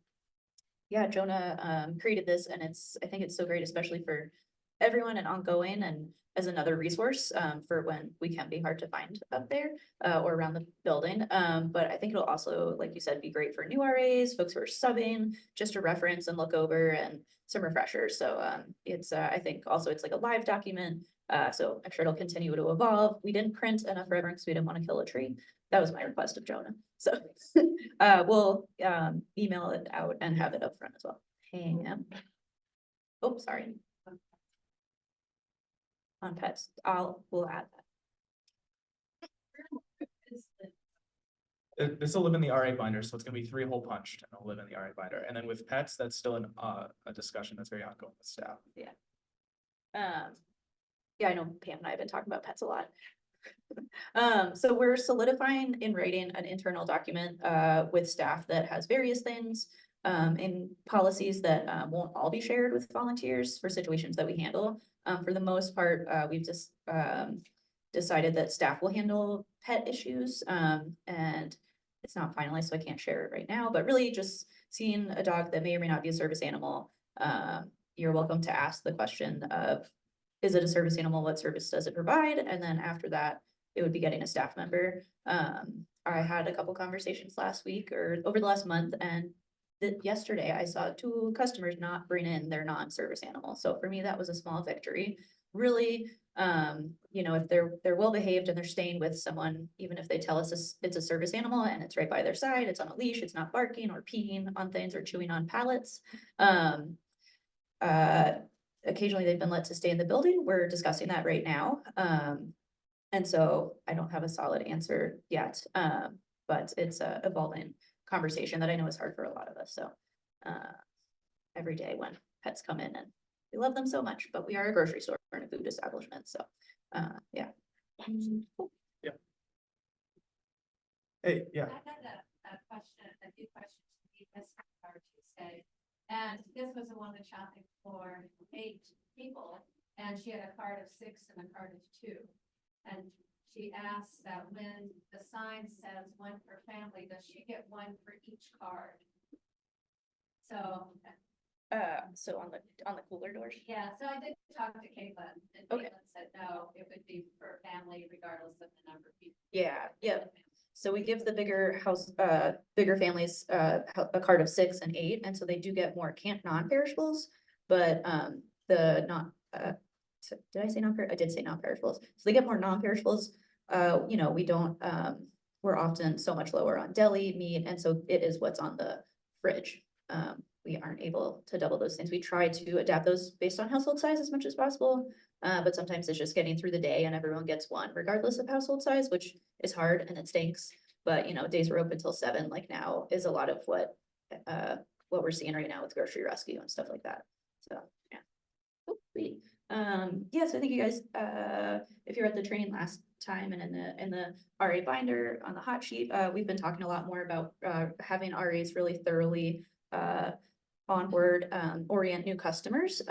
yeah, Jonah created this, and I think it's so great, especially for everyone and ongoing, and as another resource for when we can be hard to find up there or around the building. But I think it'll also, like you said, be great for new RAs, folks who are subbing, just to reference and look over, and some refreshers. So it's I think also it's like a live document. So I'm sure it'll continue to evolve. We didn't print enough forever because we didn't want to kill a tree. That was my request of Jonah. So we'll email it out and have it up front as well. Hang on. Oh, sorry. On pets, we'll add that. This will live in the RA binder, so it's gonna be 3 hole punched and it'll live in the RA binder. And then with pets, that's still a discussion that's very ongoing with staff. Yeah. Yeah, I know Pam and I have been talking about pets a lot. So we're solidifying in writing an internal document with staff that has various things in policies that won't all be shared with volunteers for situations that we handle. For the most part, we've just decided that staff will handle pet issues, and it's not finalized, so I can't share it right now, but really just seeing a dog that may or may not be a service animal, you're welcome to ask the question of, is it a service animal? What service does it provide? And then after that, it would be getting a staff member. I had a couple conversations last week or over the last month, and yesterday I saw 2 customers not bring in their non-service animal. So for me, that was a small victory. Really, if they're well behaved and they're staying with someone, even if they tell us it's a service animal and it's right by their side, it's on a leash, it's not barking or peeing on things or chewing on pallets. Occasionally they've been let to stay in the building. We're discussing that right now. And so I don't have a solid answer yet, but it's a evolving conversation that I know is hard for a lot of us, so. Every day when pets come in and we love them so much, but we are a grocery store and a food establishment, so, yeah. Hey, yeah. I had a question, a few questions to be this our Tuesday. And this was a woman shopping for 8 people, and she had a cart of 6 and a cart of 2. And she asked that when the sign says 1 per family, does she get 1 for each card? So, So on the cooler doors? yeah, so I did talk to Caitlin, and Okay. Caitlin said, no, it would be per family regardless of the number of people. Yeah, yeah. So we give the bigger bigger families, a cart of 6 and 8, and so they do get more non-perishables. But, the not, did I say I did say non-perishables. So they get more non-perishables. You know, we don't, we're often so much lower on deli, meat, and so it is what's on the fridge. We aren't able to double those things. We try to adapt those based on household size as much as possible. But sometimes it's just getting through the day and everyone gets 1 regardless of household size, which is hard and it stinks. But, you know, days we're open till 7, like now, is a lot of what we're seeing right now with grocery rescue and stuff like that. So, yeah. Oh, sweet. Yeah, so thank you guys. If you're at the training last time and in the RA binder on the hot sheet, we've been talking a lot more about having RAs really thoroughly onboard, orient new customers.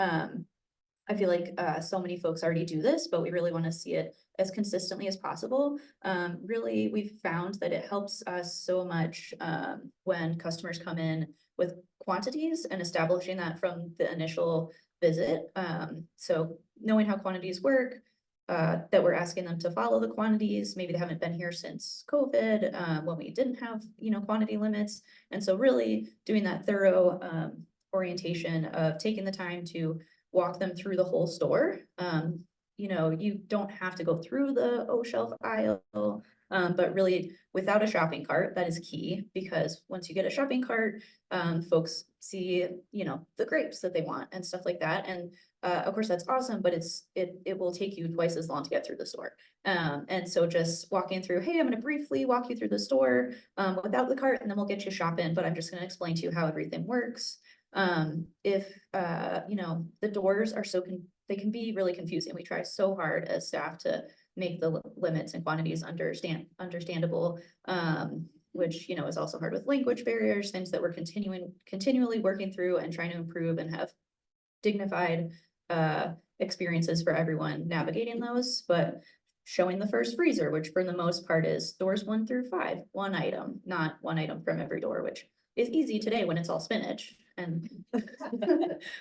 I feel like so many folks already do this, but we really want to see it as consistently as possible. Really, we've found that it helps us so much when customers come in with quantities and establishing that from the initial visit. So knowing how quantities work, that we're asking them to follow the quantities. Maybe they haven't been here since COVID, when we didn't have, you know, quantity limits. And so really doing that thorough orientation of taking the time to walk them through the whole store. You know, you don't have to go through the shelf aisle, but really without a shopping cart, that is key, because once you get a shopping cart, folks see, you know, the grapes that they want and stuff like that. And of course that's awesome, but it will take you twice as long to get through the store. And so just walking through, hey, I'm going to briefly walk you through the store without the cart, and then we'll get you shopping, but I'm just going to explain to you how everything works. If you know, the doors are they can be really confusing. We try so hard as staff to make the limits and quantities understandable, which, you know, is also hard with language barriers, things that we're continually working through and trying to improve and have dignified experiences for everyone navigating those. But showing the first freezer, which for the most part is doors 1 through 5, 1 item, not 1 item from every door, which is easy today when it's all spinach. And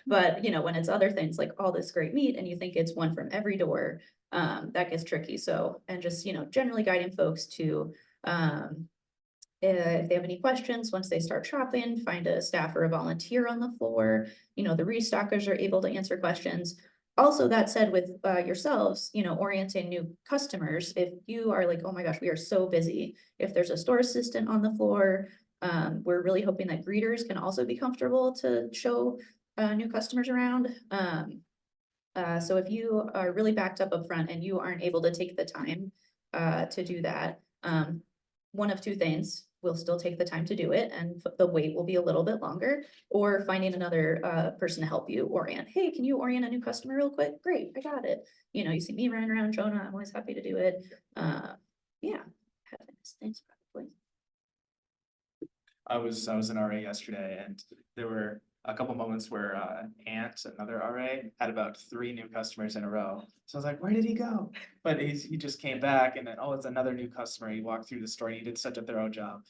but, you know, when it's other things like all this great meat and you think it's 1 from every door, that gets tricky. So, and just, you know, generally guiding folks to, if they have any questions, once they start shopping, find a staff or a volunteer on the floor. You know, the restockers are able to answer questions. Also, that said, with yourselves, you know, orienting new customers, if you are like, oh my gosh, we are so busy, if there's a store assistant on the floor, we're really hoping that greeters can also be comfortable to show new customers around. So if you are really backed up front and you aren't able to take the time to do that, one of 2 things, we'll still take the time to do it and the wait will be a little bit longer, or finding another person to help you orient. Hey, can you orient a new customer real quick? Great, I got it. You know, you see me running around, Jonah, I'm always happy to do it. Yeah, thanks, probably. I was an RA yesterday, and there were a couple moments where Ant, another RA, had about 3 new customers in a row. So I was like, where did he go? But he just came back, and then, oh, it's another new customer. He walked through the store and he did such a thorough job,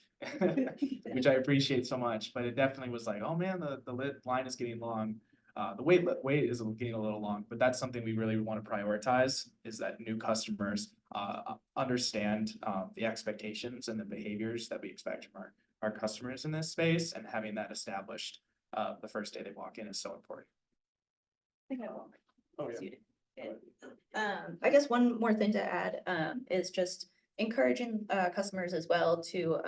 which I appreciate so much. But it definitely was like, oh man, the line is getting long. The wait is getting a little long, but that's something we really want to prioritize, is that new customers understand the expectations and the behaviors that we expect from our customers in this space, and having that established the first day they walk in is so important. Oh, yeah. I guess one more thing to add is just encouraging customers as well to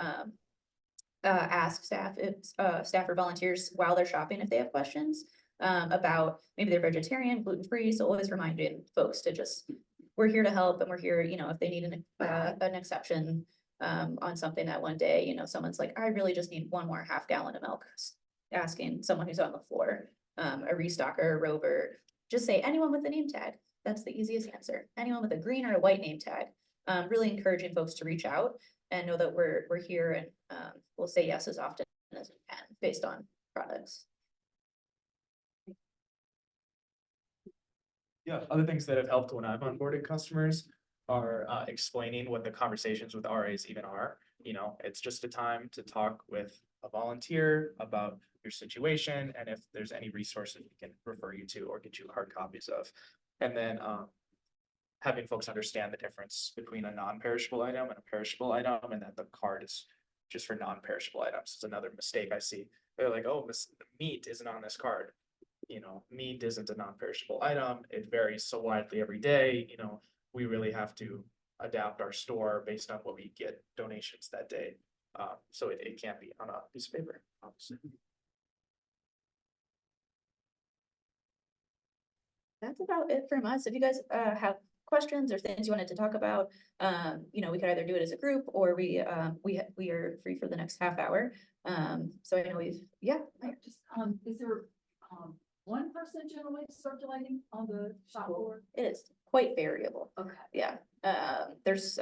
ask staff or volunteers while they're shopping if they have questions about maybe they're vegetarian, gluten-free. So always reminding folks to just we're here to help and we're here, you know, if they need an exception on something that one day, you know, someone's like, I really just need one more half gallon of milk. Asking someone who's on the floor, a restocker, a rover, just say anyone with a name tag. That's the easiest answer. Anyone with a green or a white name tag. Really encouraging folks to reach out and know that we're here and we'll say yes as often as we can based on products. Yeah, other things that have helped when I've onboarded customers are explaining what the conversations with RAs even are. You know, it's just a time to talk with a volunteer about your situation and if there's any resources we can refer you to or get you hard copies of. And then having folks understand the difference between a non-perishable item and a perishable item, and that the card is just for non-perishable items. It's another mistake I see. They're like, oh, meat isn't on this card. You know, meat isn't a non-perishable item. It varies so widely every day. You know, we really have to adapt our store based on what we get donations that day. So it can't be on a piece of paper, obviously. That's about it from us. If you guys have questions or things you wanted to talk about, you know, we could either do it as a group or we are free for the next half hour. So I know Just, is there, one person generally circulating on the shop floor? it is quite variable. Okay. Yeah, there's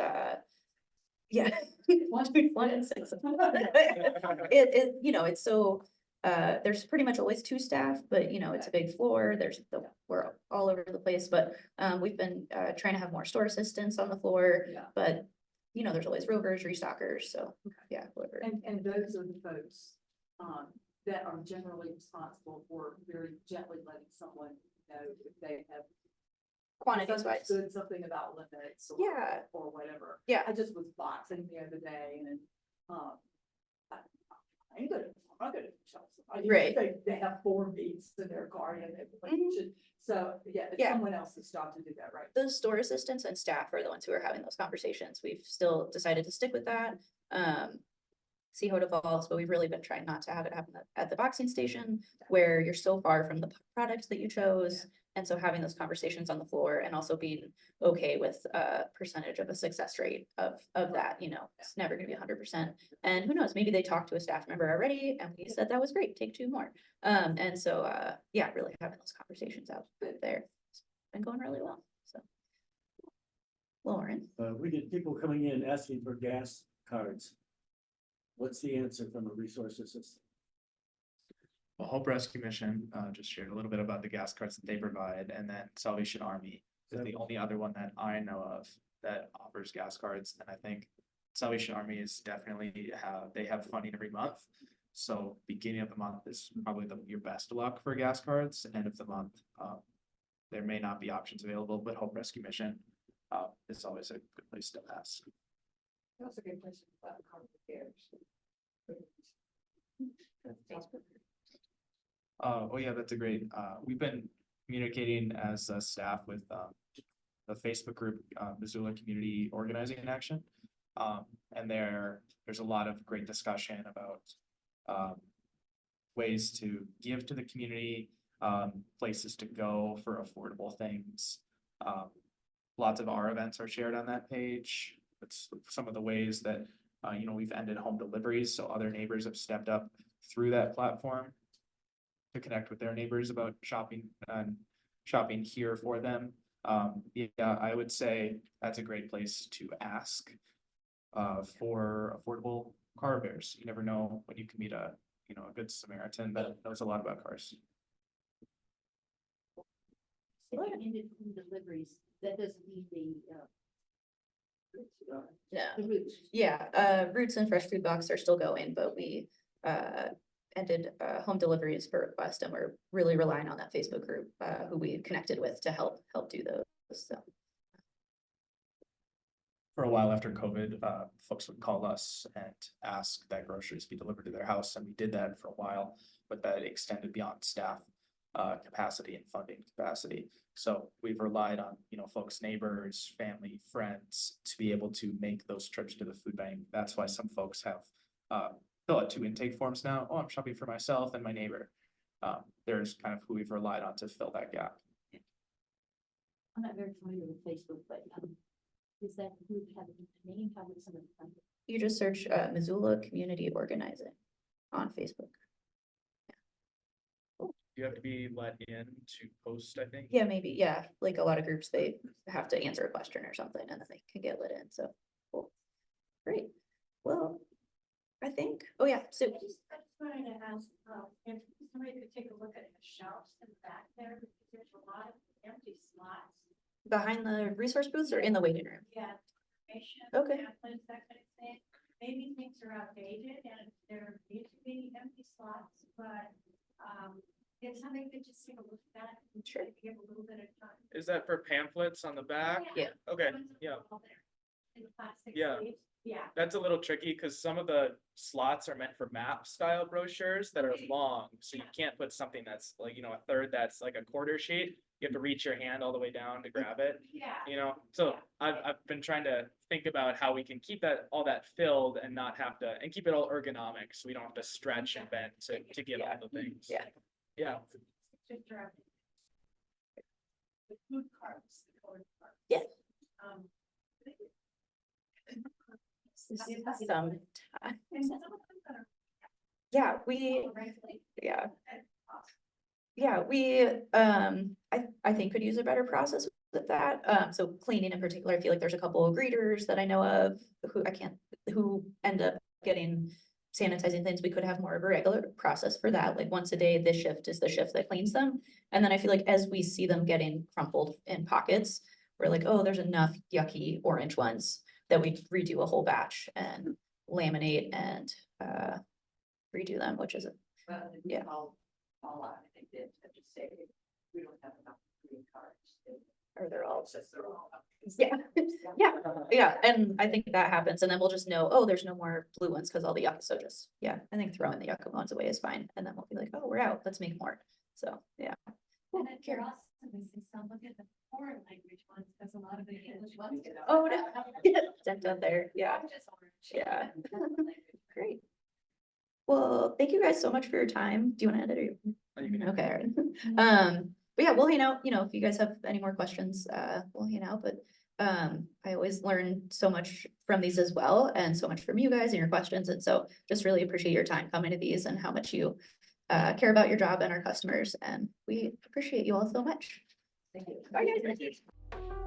yeah. One in six. It, you know, it's so, there's pretty much always two staff, but you know, it's a big floor, we're all over the place, but we've been trying to have more store assistants on the floor, Yeah. but you know, there's always rovers, restockers, so yeah, whoever. And those are the folks, that are generally responsible for very gently letting someone know if they have Quantities wise. misunderstood something about limits or, Yeah. or whatever. Yeah. I just was boxing the other day and, I ain't gonna, I'm not gonna tell somebody. Right. They have 4 beats in their car and Mhm. so, yeah, it's Yeah. someone else's job to do that, right? The store assistants and staff are the ones who are having those conversations. We've still decided to stick with that. See how it evolves, but we've really been trying not to have it happen at the boxing station where you're so far from the products that you chose. And so having those conversations on the floor and also being okay with a percentage of a success rate of that, you know, it's never gonna be 100%. And who knows, maybe they talked to a staff member already and we said that was great, take 2 more. And so, yeah, really having those conversations out there. It's been going really well, so. Lauren. We get people coming in asking for gas cards. What's the answer from a resource assistant? Well, Hope Rescue Mission just shared a little bit about the gas cards that they provide, and then Salvation Army is the only other one that I know of that offers gas cards. And I think Salvation Army is definitely they have funding every month. So beginning of the month is probably your best luck for gas cards. End of the month, there may not be options available, but Hope Rescue Mission is always a good place to ask. That's a good question about car repairs. Oh yeah, that's a great, we've been communicating as a staff with the Facebook group, Missoula Community Organizing in Action. And there's a lot of great discussion about ways to give to the community, places to go for affordable things. Lots of our events are shared on that page. It's some of the ways that, you know, we've ended home deliveries, so other neighbors have stepped up through that platform to connect with their neighbors about shopping and shopping here for them. Yeah, I would say that's a great place to ask for affordable car repairs. You never know when you can meet a good Samaritan that knows a lot about cars. Ended home deliveries, that doesn't mean Yeah. the routes. Yeah, Roots and Fresh Food Box are still going, but we ended home deliveries per request, and we're really relying on that Facebook group who we connected with to help do those. So For a while after COVID, folks would call us and ask that groceries be delivered to their house, and we did that for a while, but that extended beyond staff capacity and funding capacity. So we've relied on, you know, folks, neighbors, family, friends to be able to make those trips to the food bank. That's why some folks have fill out 2 intake forms now. Oh, I'm shopping for myself and my neighbor. There's kind of who we've relied on to fill that gap. I'm not very familiar with Facebook, but, does that group have a name? How would somebody find it? You just search Missoula Community Organizing on Facebook. You have to be let in to post, I think. Yeah, maybe, yeah, like a lot of groups, they have to answer a question or something and then they can get let in, so, cool. Great, well, I think, oh yeah, so, I just wanted to ask, if somebody could take a look at the shelves in the back there, because there's a lot of empty slots. behind the resource booths or in the waiting room? Yeah. Information, Okay. pamphlets, that kind of thing. Maybe things are outdated and there need to be empty slots, but, if somebody could just take a look at that. And Sure. give a little bit of time. Is that for pamphlets on the back? Yeah. Okay, Ones that yeah. are all there in the plastic Yeah. sleeves. Yeah. That's a little tricky because some of the slots are meant for map style brochures that are long. So you can't put something that's like, you know, a third that's like a quarter sheet. You have to reach your hand all the way down to grab it, Yeah. you know? So I've been trying to think about how we can keep that, all that filled and not have to, and keep it all ergonomic. So we don't have to stretch and bend to get all the things. Yeah. Yeah. Just around. The food carts, the colored carts. Yeah. Um. Some, And some of them that are yeah, we, regularly yeah. at cost. Yeah, we, I think could use a better process with that. So cleaning in particular, I feel like there's a couple of greeters that I know of who end up getting sanitizing things. We could have more of a regular process for that. Like once a day, this shift is the shift that cleans them. And then I feel like as we see them getting crumpled in pockets, we're like, oh, there's enough yucky orange ones that we redo a whole batch and laminate and, redo them, which is, Well, and we Yeah. all out, I think they have to say, we don't have enough green cards. or they're all It's just they're all. Yeah, yeah, and I think that happens, and then we'll just know, oh, there's no more blue ones, because all the yucca, so just, yeah, I think throwing the yucca ones away is fine, and then we'll be like, oh, we're out, let's make more, so, yeah. And then you're also missing some, look at the foreign language ones, because a lot of the English ones get. Oh, no. Sent out there, yeah, Just orange. yeah. Great. Well, thank you guys so much for your time. Do you want to end it? Oh, you can- Okay. But yeah, we'll hang out, you know, if you guys have any more questions, we'll hang out, but I always learn so much from these as well, and so much from you guys and your questions, and so just really appreciate your time coming to these and how much you care about your job and our customers, and we appreciate you all so much. Thank you. Bye, guys. Thank you.